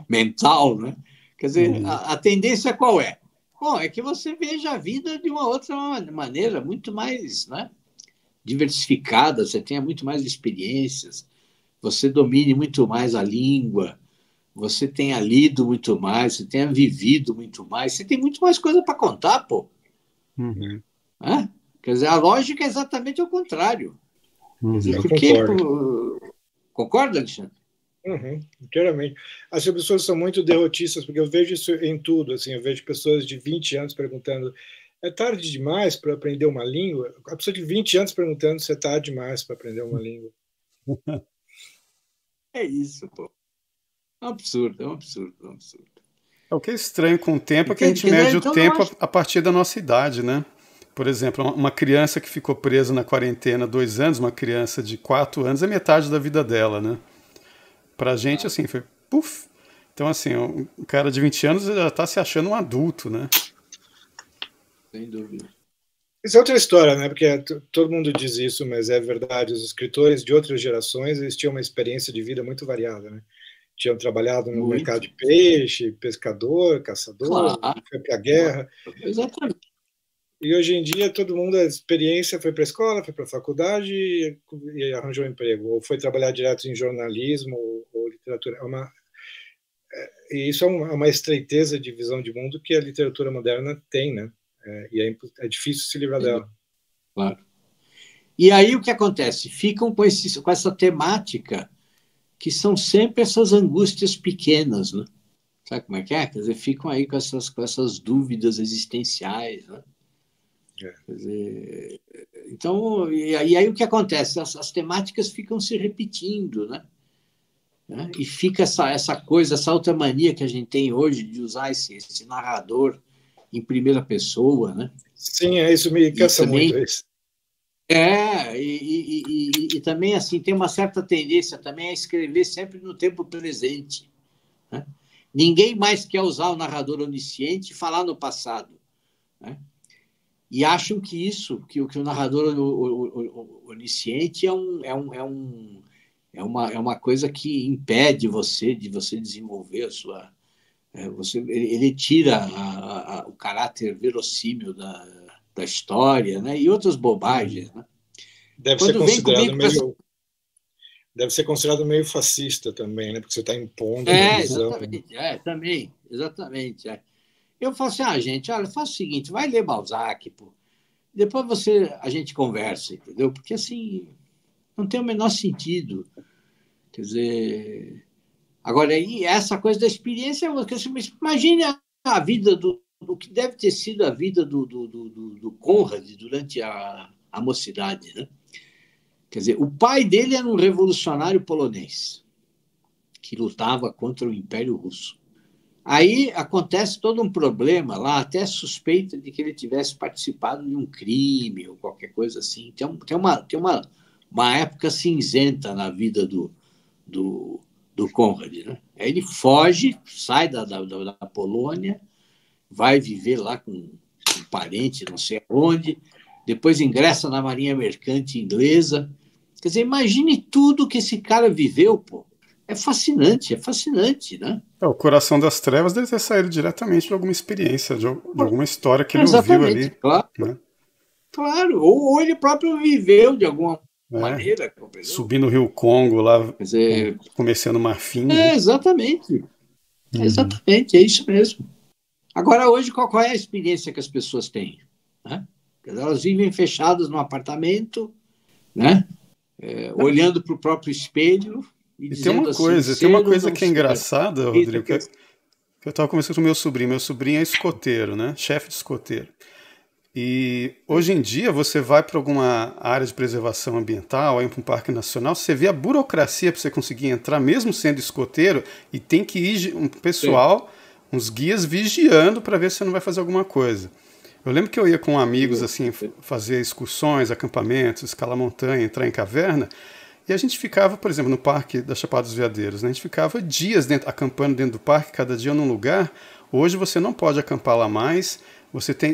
mental, né? Quer dizer, a tendência qual é? Bom, é que você veja a vida de uma outra maneira, muito mais, né, diversificada, você tenha muito mais experiências, você domine muito mais a língua, você tenha lido muito mais, você tenha vivido muito mais, você tem muito mais coisa para contar, pô. Quer dizer, a lógica é exatamente o contrário. Quer dizer, concorda, Alexandre? Inteiramente. As pessoas são muito derrotistas, porque eu vejo isso em tudo. Assim, eu vejo pessoas de 20 anos perguntando: é tarde demais para aprender uma língua? A pessoa de 20 anos perguntando se é tarde demais para aprender uma língua. É isso, pô. É um absurdo. O que é estranho com o tempo é que a gente mede o tempo a partir da nossa idade, né? Por exemplo, uma criança que ficou presa na quarentena 2 anos, uma criança de 4 anos, é metade da vida dela, né? Pra gente, assim, foi puf. Então, assim, um cara de 20 anos já tá se achando um adulto, né? Sem dúvida. Isso é outra história, né? Porque todo mundo diz isso, mas é verdade. Os escritores de outras gerações, eles tinham uma experiência de vida muito variada, né? Tinham trabalhado no mercado de peixe, pescador, caçador, claro, foi para a guerra. Exatamente. E hoje em dia todo mundo, a experiência foi para a escola, foi para a faculdade e arranjou um emprego, ou foi trabalhar direto em jornalismo ou literatura. E isso é uma estreiteza de visão de mundo que a literatura moderna tem, né? E é difícil se livrar dela. Claro. E aí o que acontece? Ficam com essa temática que são sempre essas angústias pequenas, né? Sabe como é que é? Quer dizer, ficam aí com essas dúvidas existenciais, né? Quer dizer, então, e aí o que acontece? As temáticas ficam se repetindo, né? E fica essa coisa, essa outra mania que a gente tem hoje de usar esse narrador em primeira pessoa, né? Sim, isso me cansa muito. Isso. E também assim tem uma certa tendência também a escrever sempre no tempo presente, né? Ninguém mais quer usar o narrador onisciente e falar no passado, né? E acham que o narrador onisciente é uma coisa que impede de você desenvolver a sua... ele tira o caráter verossímil da história, né? E outras bobagens, né? Deve ser considerado meio fascista também, né? Porque você está impondo uma visão. Também, exatamente. Eu falo assim, gente, olha, faz o seguinte, vai ler Balzac, pô. Depois a gente conversa, entendeu? Porque assim, não tem o menor sentido. Quer dizer, agora aí, essa coisa da experiência, imagine a vida do que deve ter sido a vida do Conrad durante a mocidade, né? Quer dizer, o pai dele era um revolucionário polonês que lutava contra o Império Russo. Aí acontece todo um problema lá, até suspeita de que ele tivesse participado de um crime ou qualquer coisa assim. Tem uma época cinzenta na vida do Conrad, né? Aí ele foge, sai da Polônia, vai viver lá com um parente, não sei onde, depois ingressa na Marinha Mercante Inglesa. Quer dizer, imagine tudo que esse cara viveu, pô. É fascinante, né? O Coração das Trevas deve ter saído diretamente de alguma experiência, de alguma história que ele ouviu ali. Claro, né? Claro, ou ele próprio viveu de alguma maneira. Subindo o Rio Congo, lá, começando Marfim. Né? Exatamente. Exatamente, é isso mesmo. Agora, hoje, qual é a experiência que as pessoas têm? Né? Elas vivem fechadas num apartamento, né? Olhando para o próprio espelho e tem uma coisa que é engraçada, Rodrigo, que eu estava conversando com meu sobrinho. Meu sobrinho é escoteiro, né? Chefe de escoteiro. E hoje em dia você vai para alguma área de preservação ambiental, aí para um parque nacional, você vê a burocracia para você conseguir entrar, mesmo sendo escoteiro, e tem que ir um pessoal, uns guias vigiando para ver se você não vai fazer alguma coisa. Eu lembro que eu ia com amigos assim fazer excursões, acampamentos, escalar montanha, entrar em caverna, e a gente ficava, por exemplo, no Parque da Chapada dos Veadeiros, né? A gente ficava dias acampando dentro do parque, cada dia num lugar. Hoje você não pode acampar lá mais.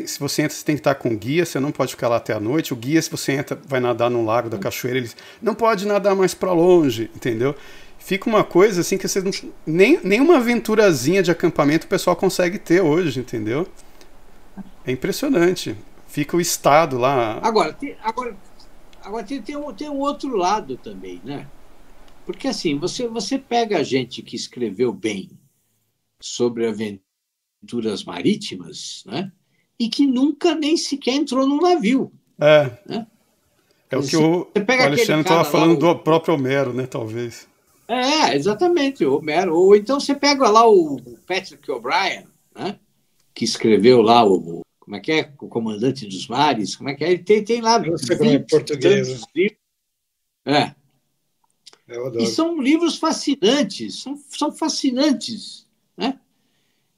Se você entra, você tem que estar com guia, você não pode ficar lá até a noite. O guia, se você entra, vai nadar no lago da cachoeira, ele não pode nadar mais para longe, entendeu? Fica uma coisa assim que você nem uma aventurazinha de acampamento o pessoal consegue ter hoje, entendeu? É impressionante. Fica o estado lá. Agora tem um outro lado também, né? Porque assim, você pega a gente que escreveu bem sobre aventuras marítimas, né? E que nunca nem sequer entrou num navio. Né? É o que o Alexandre estava falando do próprio Homero, né? Talvez. Exatamente, o Homero. Ou então você pega lá o Patrick O'Brian, né? Que escreveu lá como é que é? O Comandante dos Mares, como é que é? Ele tem lá... Eu não sei como é português. E são livros fascinantes, são fascinantes, né?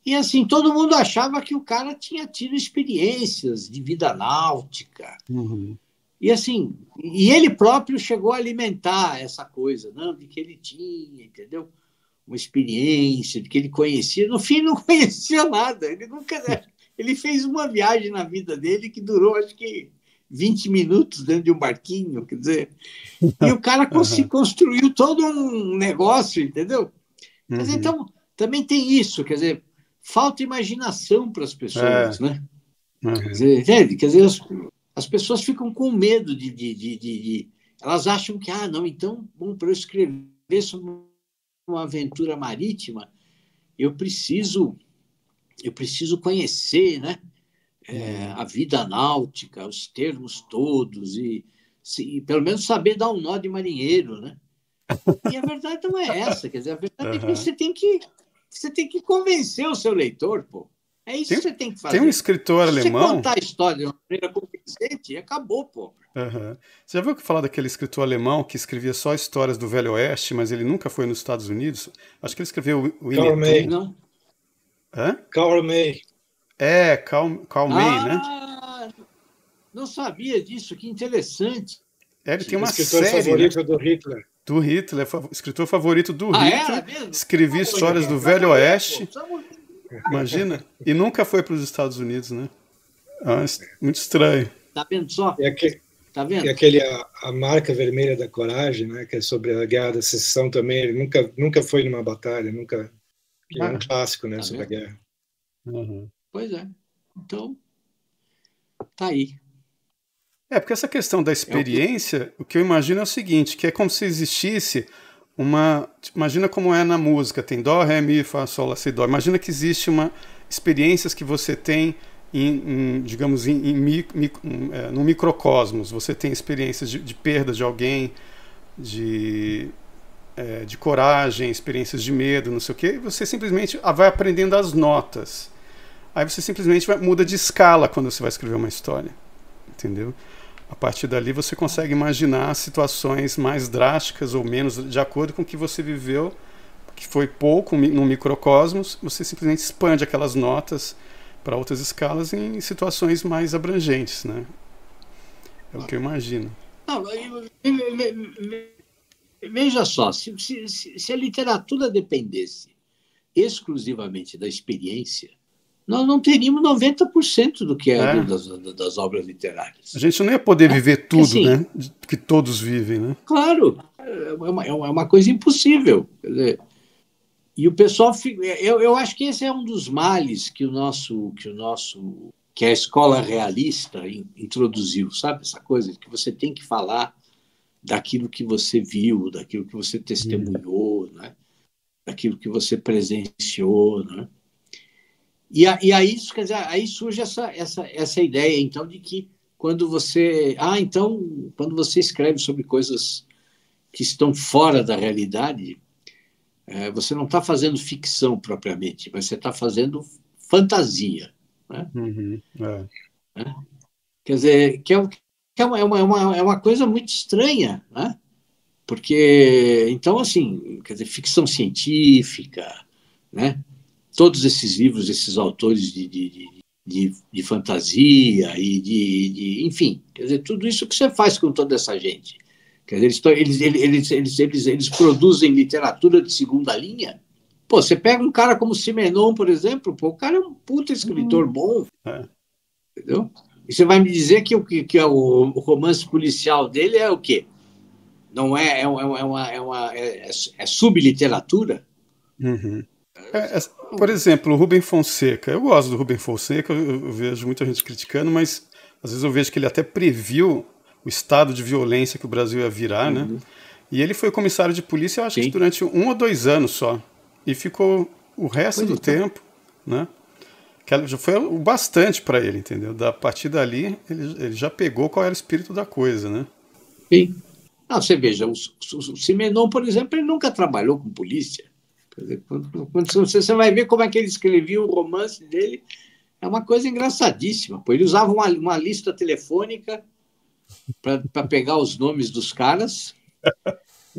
E assim, todo mundo achava que o cara tinha tido experiências de vida náutica. E assim, ele próprio chegou a alimentar essa coisa, não, de que ele tinha, entendeu? Uma experiência, de que ele conhecia. No fim, não conhecia nada. Ele fez uma viagem na vida dele que durou, acho que 20 minutos dentro de um barquinho, quer dizer, e o cara construiu todo um negócio, entendeu? Quer dizer, então, também tem isso, quer dizer, falta imaginação para as pessoas, né? Quer dizer, entende? Quer dizer, as pessoas ficam com medo elas acham que, não, então, bom, para eu escrever sobre uma aventura marítima, eu preciso conhecer, né? A vida náutica, os termos todos, e pelo menos saber dar um nó de marinheiro, né? E a verdade não é essa, quer dizer, a verdade é que você tem que convencer o seu leitor, pô. É isso que você tem que fazer. Tem um escritor alemão... Se você contar a história de uma maneira convincente, acabou, pô. Você já viu que falar daquele escritor alemão que escrevia só histórias do Velho Oeste, mas ele nunca foi nos Estados Unidos? Acho que ele escreveu o Karl May. Não? Karl May. Karl May, né? Não sabia disso, que interessante. Ele tem uma escritor série, favorito do Hitler. Do Hitler, escritor favorito do Hitler. Escrevia histórias do Velho Oeste. Imagina? E nunca foi para os Estados Unidos, né? Muito estranho. Tá vendo só? Tá vendo? E aquele a Marca Vermelha da Coragem, né? Que é sobre a Guerra da Secessão também. Ele nunca foi numa batalha, nunca. É um clássico, né? Sobre a guerra. Pois é. Então, tá aí. Porque essa questão da experiência, o que eu imagino é o seguinte, que é como se existisse imagina como é na música, tem dó, ré, mi, fá, sol, lá, si, dó. Imagina que existe experiências que você tem digamos, no microcosmos. Você tem experiências de perda de alguém, de coragem, experiências de medo, não sei o quê, e você simplesmente vai aprendendo as notas. Aí você simplesmente muda de escala quando você vai escrever uma história. Entendeu? A partir dali você consegue imaginar situações mais drásticas ou menos de acordo com o que você viveu, que foi pouco no microcosmos, você simplesmente expande aquelas notas para outras escalas em situações mais abrangentes, né? É o que eu imagino. Não, veja só, se a literatura dependesse exclusivamente da experiência, nós não teríamos 90% do que é das obras literárias. A gente não ia poder viver tudo, assim, né? Que todos vivem, né? Claro, é uma coisa impossível. Quer dizer, e o pessoal, eu acho que esse é um dos males que a escola realista introduziu, sabe? Essa coisa que você tem que falar daquilo que você viu, daquilo que você testemunhou, né? Daquilo que você presenciou, né? E aí, quer dizer, aí surge essa ideia, então, de que quando você escreve sobre coisas que estão fora da realidade, você não está fazendo ficção propriamente, mas você está fazendo fantasia, né? Quer dizer, é uma coisa muito estranha, né? Porque, então, assim, quer dizer, ficção científica, né? Todos esses livros, esses autores de fantasia e enfim, quer dizer, tudo isso que você faz com toda essa gente. Quer dizer, eles produzem literatura de segunda linha. Pô, você pega um cara como Simenon, por exemplo, o cara é um puta escritor bom, entendeu? E você vai me dizer que o romance policial dele é o quê? Não é subliteratura? Por exemplo, o Rubem Fonseca. Eu gosto do Rubem Fonseca, eu vejo muita gente criticando, mas às vezes eu vejo que ele até previu o estado de violência que o Brasil ia virar, né? E ele foi comissário de polícia, eu acho que durante 1 ou 2 anos só. E ficou o resto do tempo, né? Que já foi o bastante para ele, entendeu? A partir dali, ele já pegou qual era o espírito da coisa, né? Sim. Você veja, o Simenon, por exemplo, ele nunca trabalhou com polícia. Quer dizer, quando você vai ver como é que ele escrevia o romance dele, é uma coisa engraçadíssima. Ele usava uma lista telefônica para pegar os nomes dos caras,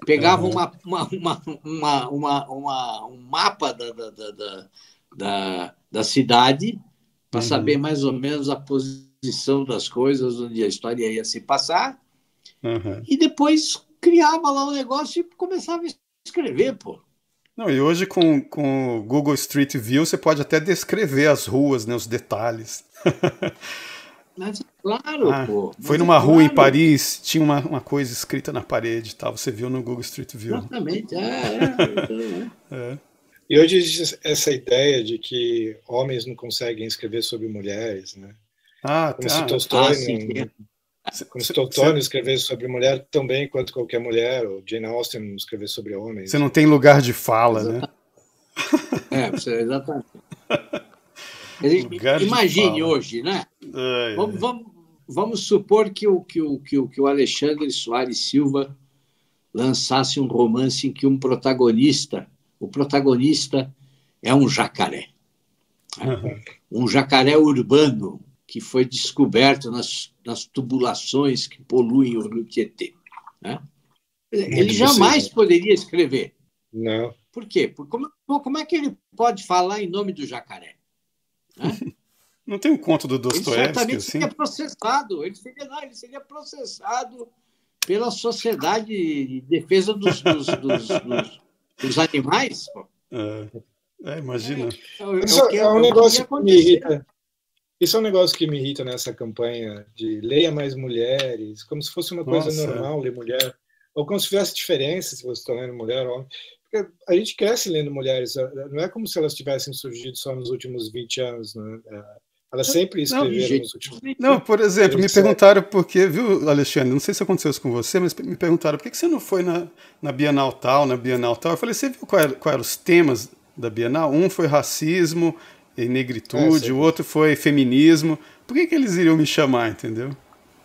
pegava um mapa da cidade para saber mais ou menos a posição das coisas, onde a história ia se passar, e depois criava lá um negócio e começava a escrever, pô. Não, e hoje com o Google Street View você pode até descrever as ruas, né, os detalhes. Mas claro, pô. Foi numa rua em Paris, tinha uma coisa escrita na parede, tá? Você viu no Google Street View. Exatamente, E hoje existe essa ideia de que homens não conseguem escrever sobre mulheres, né? Como se Tolstói não escrevesse sobre mulher tão bem quanto qualquer mulher, ou Jane Austen não escrever sobre homens. Você não tem lugar de fala, né? Exatamente. Imagine hoje, né? Vamos supor que o Alexandre Soares Silva lançasse um romance em que o protagonista é um jacaré. Um jacaré urbano que foi descoberto nas tubulações que poluem o Rio Tietê. Né? Ele jamais poderia escrever. Não. Por quê? Como é que ele pode falar em nome do jacaré? Né? Não tem um conto do Dostoiévski, ele certamente assim? Seria processado. Ele seria processado pela Sociedade de Defesa dos Animais. Pô. Imagina. Isso é um negócio que me irrita. Isso é um negócio que me irrita nessa campanha de leia mais mulheres, como se fosse uma coisa normal ler mulher, ou como se tivesse diferença se você está lendo mulher ou homem. Porque a gente cresce lendo mulheres, não é como se elas tivessem surgido só nos últimos 20 anos, né? Elas sempre escreveram nos últimos 20 anos. Não, por exemplo, me perguntaram por que, viu, Alexandre, não sei se aconteceu isso com você, mas me perguntaram por que você não foi na Bienal tal, na Bienal tal. Eu falei, você viu quais eram os temas da Bienal? Um foi racismo e negritude, o outro foi feminismo. Por que eles iriam me chamar, entendeu?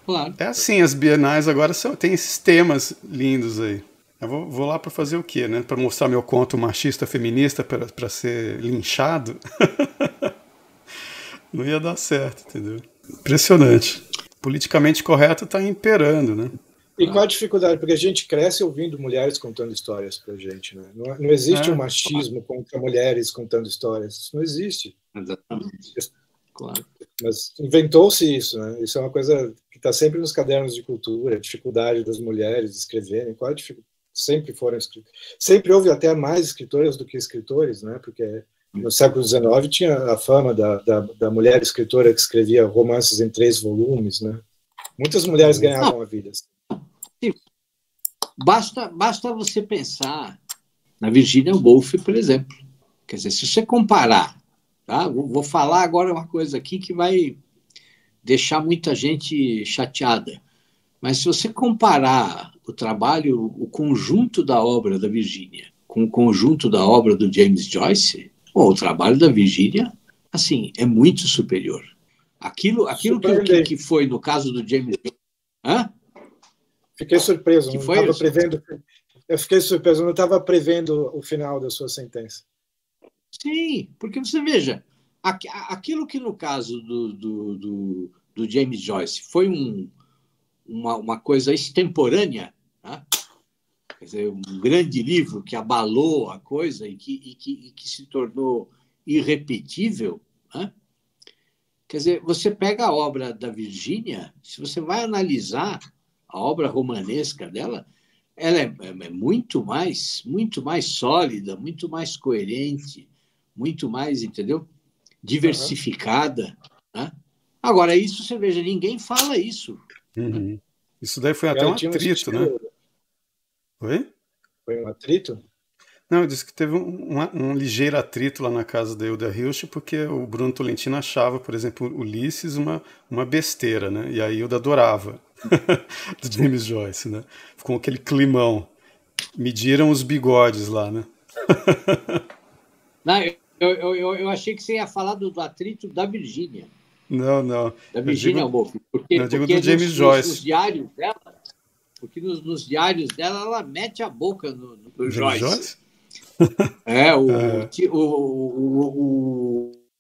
Claro. É assim, as bienais agora tem esses temas lindos aí. Eu vou lá para fazer o quê, né? Para mostrar meu conto machista feminista para ser linchado? Não ia dar certo, entendeu? Impressionante. Politicamente correto está imperando, né? E qual a dificuldade? Porque a gente cresce ouvindo mulheres contando histórias pra gente, né? Não existe um machismo contra mulheres contando histórias. Isso não existe. Exatamente. Claro. Mas inventou-se isso, né? Isso é uma coisa que está sempre nos cadernos de cultura, a dificuldade das mulheres de escreverem. Qual a dificuldade? Sempre foram escritoras. Sempre houve até mais escritoras do que escritores, né? Porque no século XIX tinha a fama da mulher escritora que escrevia romances em 3 volumes, né? Muitas mulheres ganhavam a vida. Basta você pensar na Virginia Woolf, por exemplo. Quer dizer, se você comparar, tá? Vou falar agora uma coisa aqui que vai deixar muita gente chateada, mas se você comparar o trabalho, o conjunto da obra da Virginia com o conjunto da obra do James Joyce, o trabalho da Virginia, assim, é muito superior. Aquilo que foi no caso do James Joyce. Hã? Fiquei surpreso. Eu fiquei surpreso, não estava prevendo o final da sua sentença. Sim, porque você veja, aquilo que no caso do James Joyce foi uma coisa extemporânea, né? Quer dizer, um grande livro que abalou a coisa e que se tornou irrepetível, né? Quer dizer, você pega a obra da Virginia, se você vai analisar a obra romanesca dela, ela é muito mais sólida, muito mais coerente, muito mais, entendeu? Diversificada. Né? Agora, isso, você veja, ninguém fala isso. Uhum. Isso daí foi até um atrito, né? Oi? Foi um atrito? Não, eu disse que teve um ligeiro atrito lá na casa da Hilda Hilst, porque o Bruno Tolentino achava, por exemplo, Ulisses uma besteira, né? E a Hilda adorava, do James Joyce, né? Ficou aquele climão. Mediram os bigodes lá, né? Não, eu achei que você ia falar do atrito da Virginia. Não. Da Virginia Woolf. Eu digo do James Joyce. Nos diários dela, porque nos diários dela, ela mete a boca no Joyce.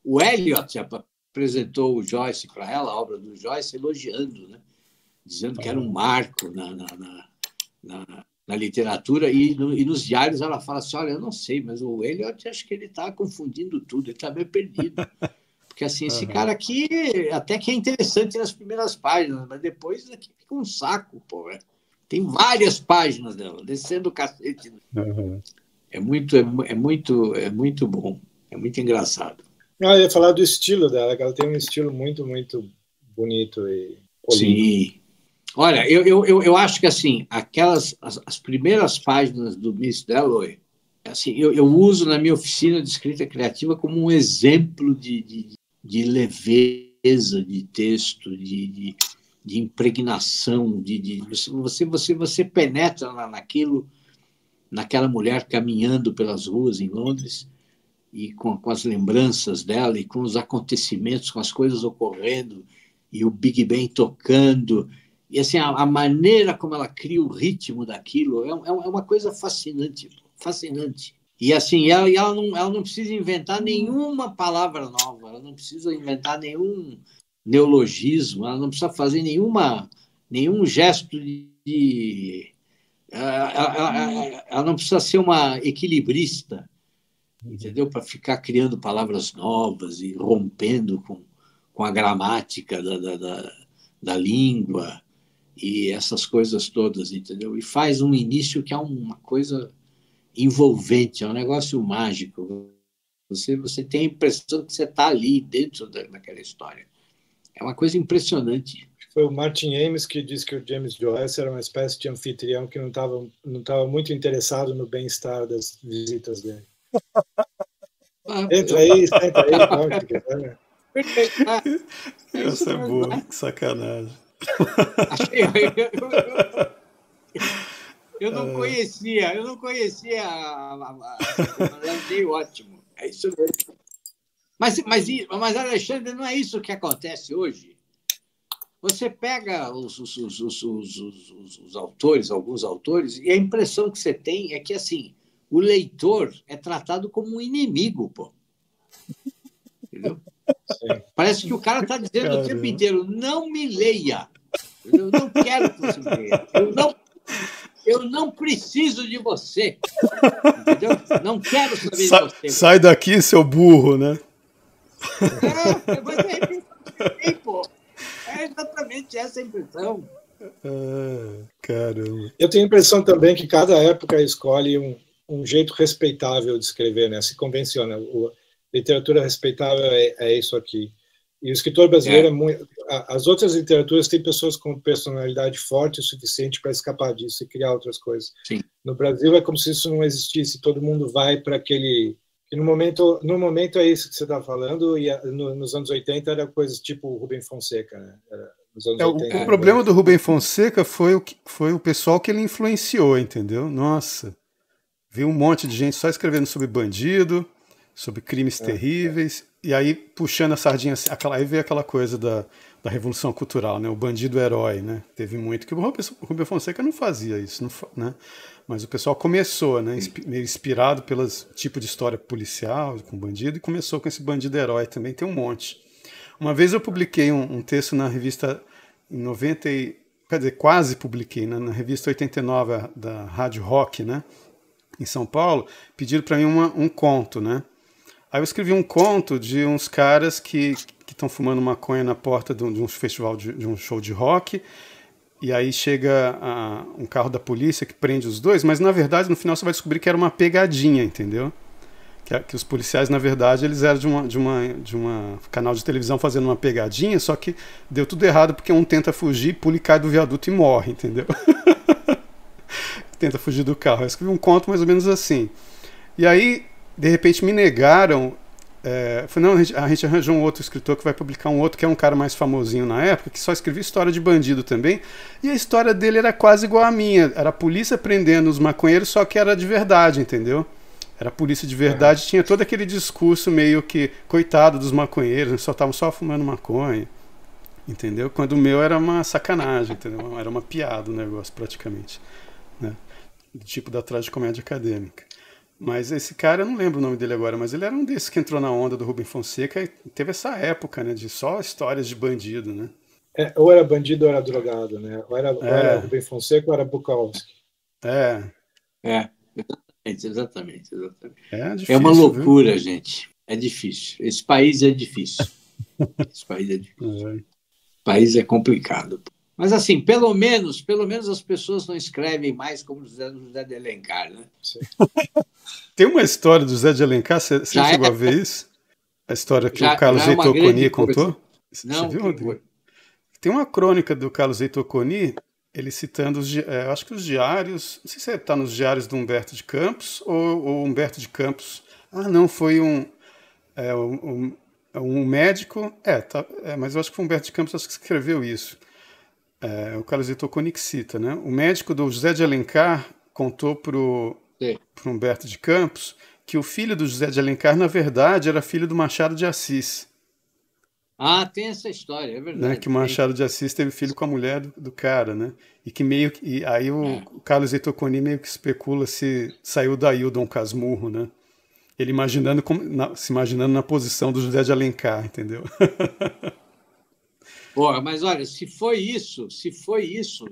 O Eliot apresentou o Joyce para ela, a obra do Joyce, elogiando, né? Dizendo que era um marco na literatura, e nos diários ela fala assim, olha, eu não sei, mas o Eliot, acho que ele está confundindo tudo, ele está meio perdido. Porque assim, esse cara aqui até que é interessante nas primeiras páginas, mas depois aqui fica um saco, pô. Tem várias páginas dela, descendo o cacete. É muito bom, é muito engraçado. Eu ia falar do estilo dela, que ela tem um estilo muito, muito bonito e polido. Sim. Olha, eu acho que assim, as primeiras páginas do Miss Dalloway, assim, eu uso na minha oficina de escrita criativa como um exemplo de leveza de texto, de impregnação, você penetra naquela mulher caminhando pelas ruas em Londres e com as lembranças dela e com os acontecimentos, com as coisas ocorrendo e o Big Ben tocando. E assim, a maneira como ela cria o ritmo daquilo é uma coisa fascinante, fascinante. E assim, ela não precisa inventar nenhuma palavra nova, ela não precisa inventar nenhum neologismo, ela não precisa fazer nenhum gesto ela não precisa ser uma equilibrista, entendeu? Para ficar criando palavras novas e rompendo com a gramática da língua e essas coisas todas, entendeu? E faz um início que é uma coisa envolvente, é um negócio mágico. Você tem a impressão que você está ali dentro daquela história. É uma coisa impressionante. Foi o Martin Amis que disse que o James Joyce era uma espécie de anfitrião que não estava muito interessado no bem-estar das visitas dele. Entra aí, senta aí, pode, né? Essa é boa, que sacanagem. Eu não conhecia, achei ótimo. É isso mesmo. Mas, Alexandre, não é isso que acontece hoje. Você pega os autores, alguns autores, e a impressão que você tem é que assim, o leitor é tratado como um inimigo, pô. Entendeu? Sim. Parece que o cara está dizendo o tempo inteiro, não me leia. Eu não quero que você me leia. Eu não preciso de você. Entendeu? Não quero saber de você. Sai daqui, seu burro, né? É exatamente essa a impressão. Caramba. Eu tenho a impressão também que cada época escolhe um jeito respeitável de escrever, né? Se convenciona. Literatura respeitável é isso aqui. E o escritor brasileiro é muito... As outras literaturas têm pessoas com personalidade forte o suficiente para escapar disso e criar outras coisas. Sim. No Brasil é como se isso não existisse. Todo mundo vai para aquele... E no momento é isso que você está falando, e nos anos 80 era coisas tipo o Rubem Fonseca, né? Nos anos 80, o problema do Rubem Fonseca foi o pessoal que ele influenciou, entendeu? Nossa, viu um monte de gente só escrevendo sobre bandido, sobre crimes terríveis, e aí puxando a sardinha, aí veio aquela coisa da Revolução Cultural, né? O bandido herói, né? Teve muito, que o Rubem Fonseca não fazia isso, né? Mas o pessoal começou, né? Meio inspirado pelos tipos de história policial, com bandido, e começou com esse bandido herói também, tem um monte. Uma vez eu publiquei um texto na revista em 90, quer dizer, quase publiquei, né? Na revista 89 da Rádio Rock, né? Em São Paulo, pediram para mim um conto, né? Aí eu escrevi um conto de uns caras que estão fumando maconha na porta de um festival, de um show de rock, e aí chega um carro da polícia que prende os dois, mas na verdade no final você vai descobrir que era uma pegadinha, entendeu? Que os policiais, na verdade, eles eram de uma canal de televisão fazendo uma pegadinha, só que deu tudo errado porque um tenta fugir, pula e cai do viaduto e morre, entendeu? Tenta fugir do carro. Eu escrevi um conto mais ou menos assim. E aí, de repente, me negaram. Falei, não, a gente arranjou um outro escritor que vai publicar um outro, que é um cara mais famosinho na época, que só escrevia história de bandido também. E a história dele era quase igual à minha. Era a polícia prendendo os maconheiros, só que era de verdade, entendeu? Era a polícia de verdade, tinha todo aquele discurso meio que, coitado dos maconheiros, né? Só estavam só fumando maconha, entendeu? Quando o meu era uma sacanagem, entendeu? Era uma piada o negócio, praticamente, né? Do tipo da tragicomédia acadêmica. Mas esse cara, eu não lembro o nome dele agora, mas ele era um desses que entrou na onda do Rubem Fonseca e teve essa época, né, de só histórias de bandido, né? Ou era bandido ou era drogado, né? Ou era Rubem Fonseca ou era Bukowski. Exatamente. Difícil, é uma loucura, viu? Gente. É difícil. Esse país é difícil. O país é complicado. Mas, assim, pelo menos as pessoas não escrevem mais como José de Alencar, né? Tem uma história do José de Alencar, você chegou a ver isso? A história que o Carlos G. Toconi contou? Não, você viu, Rodrigo? Tem uma crônica do Carlos Heitor Coni, ele citando, acho que os diários, não sei se está nos diários do Humberto de Campos ou Humberto de Campos. Ah, não, foi um médico, mas eu acho que foi Humberto de Campos que escreveu isso. O Carlos Heitor Coni que cita, né? O médico do José de Alencar contou para o Humberto de Campos que o filho do José de Alencar, na verdade, era filho do Machado de Assis. Ah, tem essa história, é verdade. Né? Que o Machado de Assis teve filho com a mulher do cara, né? E que aí o Carlos Heitor Coni meio que especula se saiu daí o Dom Casmurro, né? Ele se imaginando na posição do José de Alencar, entendeu? Porra, mas olha, se foi isso,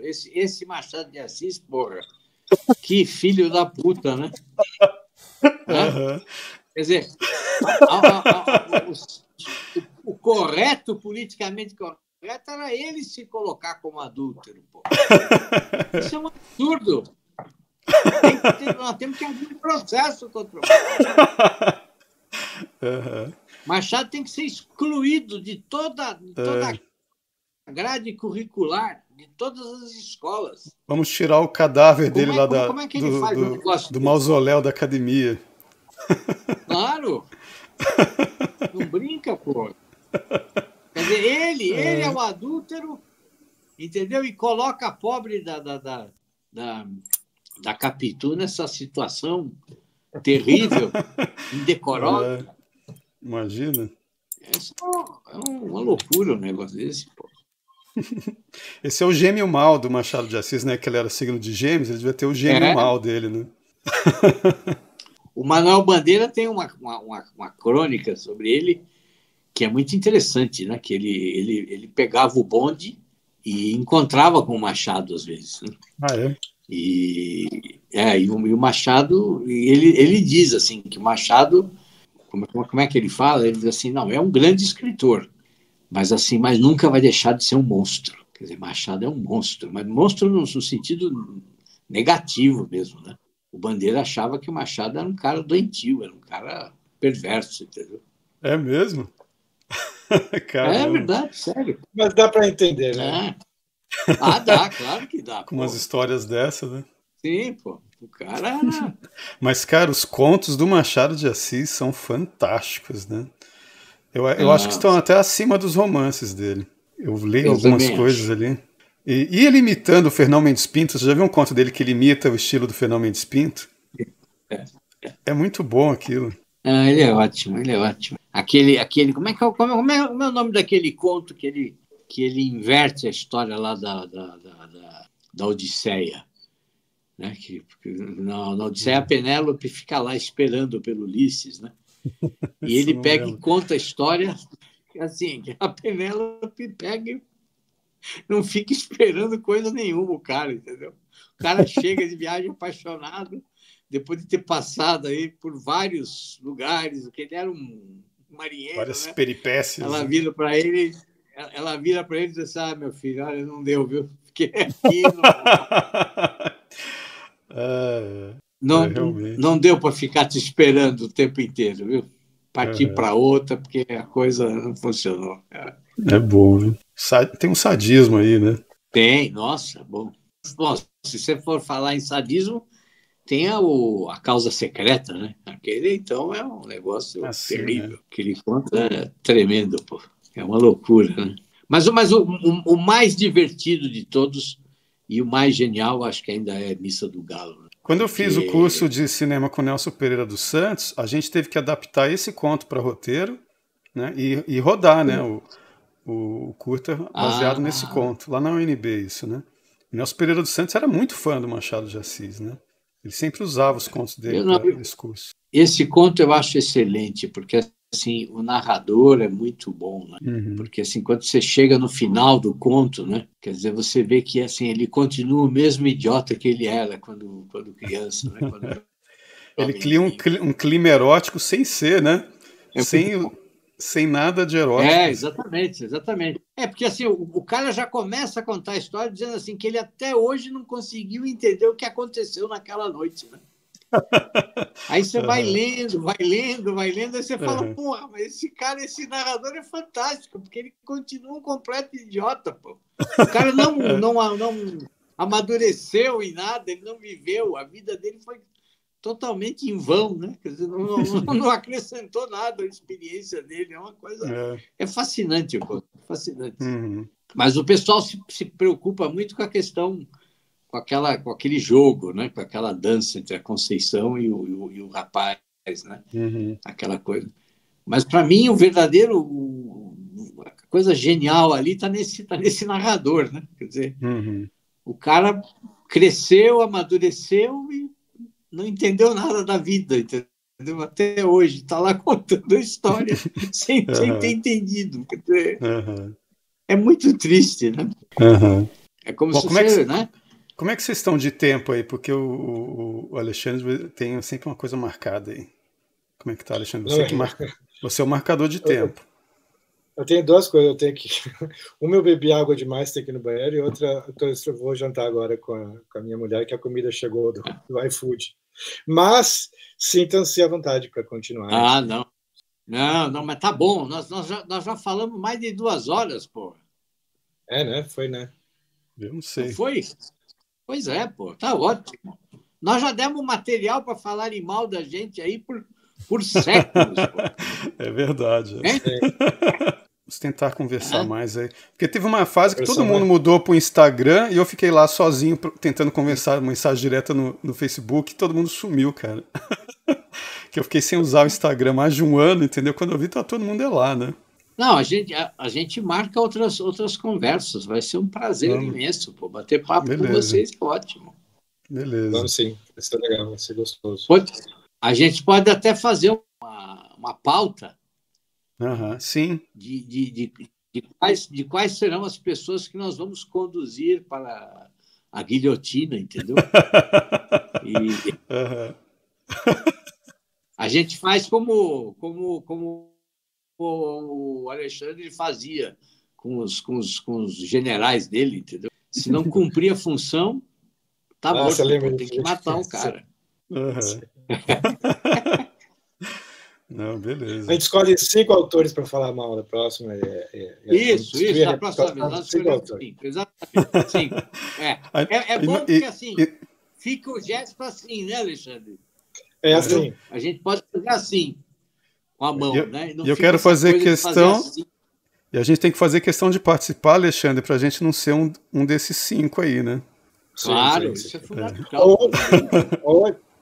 esse Machado de Assis, porra, que filho da puta, né? Uhum. Quer dizer, o correto, politicamente correto, era ele se colocar como adúltero, porra. Isso é um absurdo. Nós temos que abrir um processo contra o Machado. Uhum. Machado tem que ser excluído de toda a grade curricular de todas as escolas. Vamos tirar o cadáver dele lá como é que ele faz um negócio do mausoléu da academia. Claro. Não brinca, pô. Quer dizer, ele é o adúltero, entendeu? E coloca a pobre da Capitu nessa situação terrível, indecorosa. Imagina. Isso é uma loucura um negócio desse, pô. Esse é o gêmeo mal do Machado de Assis, né? Que ele era signo de Gêmeos, ele devia ter o gêmeo mal dele, né? O Manuel Bandeira tem uma crônica sobre ele que é muito interessante, né? Que ele pegava o bonde e encontrava com o Machado às vezes, né? Ah, é? E o Machado, ele diz assim que o Machado, como é que ele fala? Ele diz assim, não, é um grande escritor, mas nunca vai deixar de ser um monstro. Quer dizer, Machado é um monstro, mas monstro no sentido negativo mesmo, né? O Bandeira achava que o Machado era um cara doentio, era um cara perverso, entendeu? É mesmo? É verdade, sério. Mas dá para entender, né? Dá, claro que dá. Com umas histórias dessas, né? Sim, pô. O cara... Mas, cara, os contos do Machado de Assis são fantásticos, né? Eu acho que estão até acima dos romances dele. Eu leio algumas coisas ali. E ele imitando o Fernão Mendes Pinto, você já viu um conto dele que ele imita o estilo do Fernão Mendes Pinto? É muito bom aquilo. Ele é ótimo, ele é ótimo. Aquele como é o nome daquele conto que ele inverte a história lá da Odisseia? Né? Na Odisseia, a Penélope fica lá esperando pelo Ulisses, né? E ele pega e conta a história assim, que a Penélope pega e não fica esperando coisa nenhuma, o cara, entendeu? O cara chega de viagem apaixonado, depois de ter passado aí por vários lugares, porque ele era um marinheiro, várias né? Peripécias. Ela vira para ele e diz assim, meu filho, olha, não deu, viu? Fiquei aqui, não deu para ficar te esperando o tempo inteiro, viu? Partir para outra, porque a coisa não funcionou. É bom, viu? Tem um sadismo aí, né? Tem, nossa, bom. Bom, se você for falar em sadismo, tem a causa secreta, né? Aquele, então, é um negócio terrível. Né? Aquele conto é tremendo, pô. É uma loucura, né? Mas o mais divertido de todos e o mais genial, acho que ainda é Missa do Galo. Né? Quando eu fiz o curso de cinema com Nelson Pereira dos Santos, a gente teve que adaptar esse conto para roteiro, né? E rodar, né? O curta baseado nesse conto. Lá na UNB, isso, né? O Nelson Pereira dos Santos era muito fã do Machado de Assis, né? Ele sempre usava os contos dele nesse curso. Esse conto eu acho excelente, porque assim, o narrador é muito bom, né? Porque assim, quando você chega no final do conto, né? Quer dizer, você vê que assim, ele continua o mesmo idiota que ele era quando criança, né? Ele cria um clima erótico sem ser, né? Sem nada de erótico. Exatamente. Porque assim, o cara já começa a contar a história dizendo assim que ele até hoje não conseguiu entender o que aconteceu naquela noite, né? Aí você vai lendo, aí você fala, porra, mas esse cara, esse narrador é fantástico, porque ele continua um completo idiota, pô. O cara não amadureceu em nada, ele não viveu, a vida dele foi totalmente em vão, né? Quer dizer, não acrescentou nada à experiência dele, é uma coisa... É fascinante, pô, fascinante. Mas o pessoal se preocupa muito com a questão, com aquele jogo, né? Com aquela dança entre a Conceição e o rapaz, né? Aquela coisa. Mas, para mim, o verdadeiro... A coisa genial ali está nesse narrador, né? Quer dizer, o cara cresceu, amadureceu e não entendeu nada da vida, entendeu? Até hoje, está lá contando a história sem ter entendido. Quer dizer, é muito triste, né? É como se você, né? Como é que vocês estão de tempo aí? Porque o Alexandre tem sempre uma coisa marcada aí. Como é que tá, Alexandre? Você é o marcador de tempo. Eu tenho duas coisas. Eu tenho que... Uma, eu bebi água demais, tenho que ir no banheiro. E outra, eu vou jantar agora com a minha mulher, que a comida chegou do iFood. Mas sintam-se à vontade para continuar. Ah, não. Não, mas tá bom. Nós já falamos mais de 2 horas, pô. É, né? Foi, né? Eu não sei. Não foi? Pois é, pô. Tá ótimo. Nós já demos material para falarem mal da gente aí por séculos, pô. É verdade. Vamos tentar conversar mais aí. Porque teve uma fase que todo mundo mudou para o Instagram e eu fiquei lá sozinho tentando conversar, mensagem direta no Facebook e todo mundo sumiu, cara. Que eu fiquei sem usar o Instagram mais de 1 ano, entendeu? Quando eu vi, tá todo mundo lá, né? Não, a gente marca outras conversas. Vai ser um prazer imenso, pô. Bater papo com vocês, ótimo. Beleza. Vamos sim, vai ser legal, vai ser gostoso. A gente pode até fazer uma pauta. Sim. De quais serão as pessoas que nós vamos conduzir para a guilhotina, entendeu? A gente faz como o Alexandre fazia com os generais dele, entendeu? Se não cumprir a função, tá morto, tem que matar o cara. Não, beleza. A gente escolhe 5 autores para falar mal na próxima. Isso, na próxima vez. Nós escolhemos 5, exatamente. 5. É bom porque assim, fica o gesto assim, né, Alexandre? É assim. A gente pode fazer assim, com a mão, né? E eu quero fazer questão. Assim. E a gente tem que fazer questão de participar, Alexandre, para a gente não ser um desses 5 aí, né? Claro, isso é fundamental.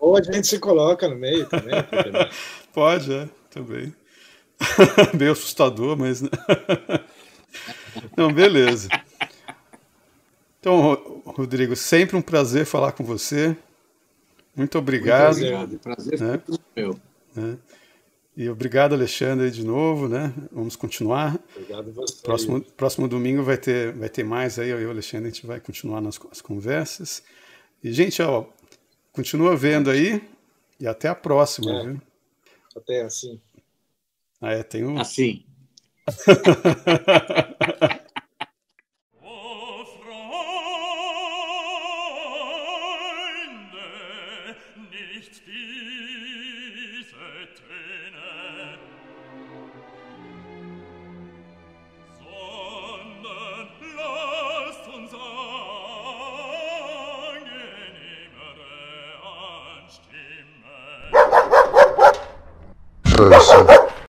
Ou a gente se coloca no meio também. Pode, também. Bem assustador, mas... Não, beleza. Então, Rodrigo, sempre um prazer falar com você. Muito obrigado. Prazer foi tudo meu. E obrigado, Alexandre, de novo, né? Vamos continuar. Obrigado a você. Próximo domingo vai ter mais aí, eu e o Alexandre, a gente vai continuar nas conversas. E, gente, continua vendo aí e até a próxima, viu? Até assim. Tem um... Assim. person.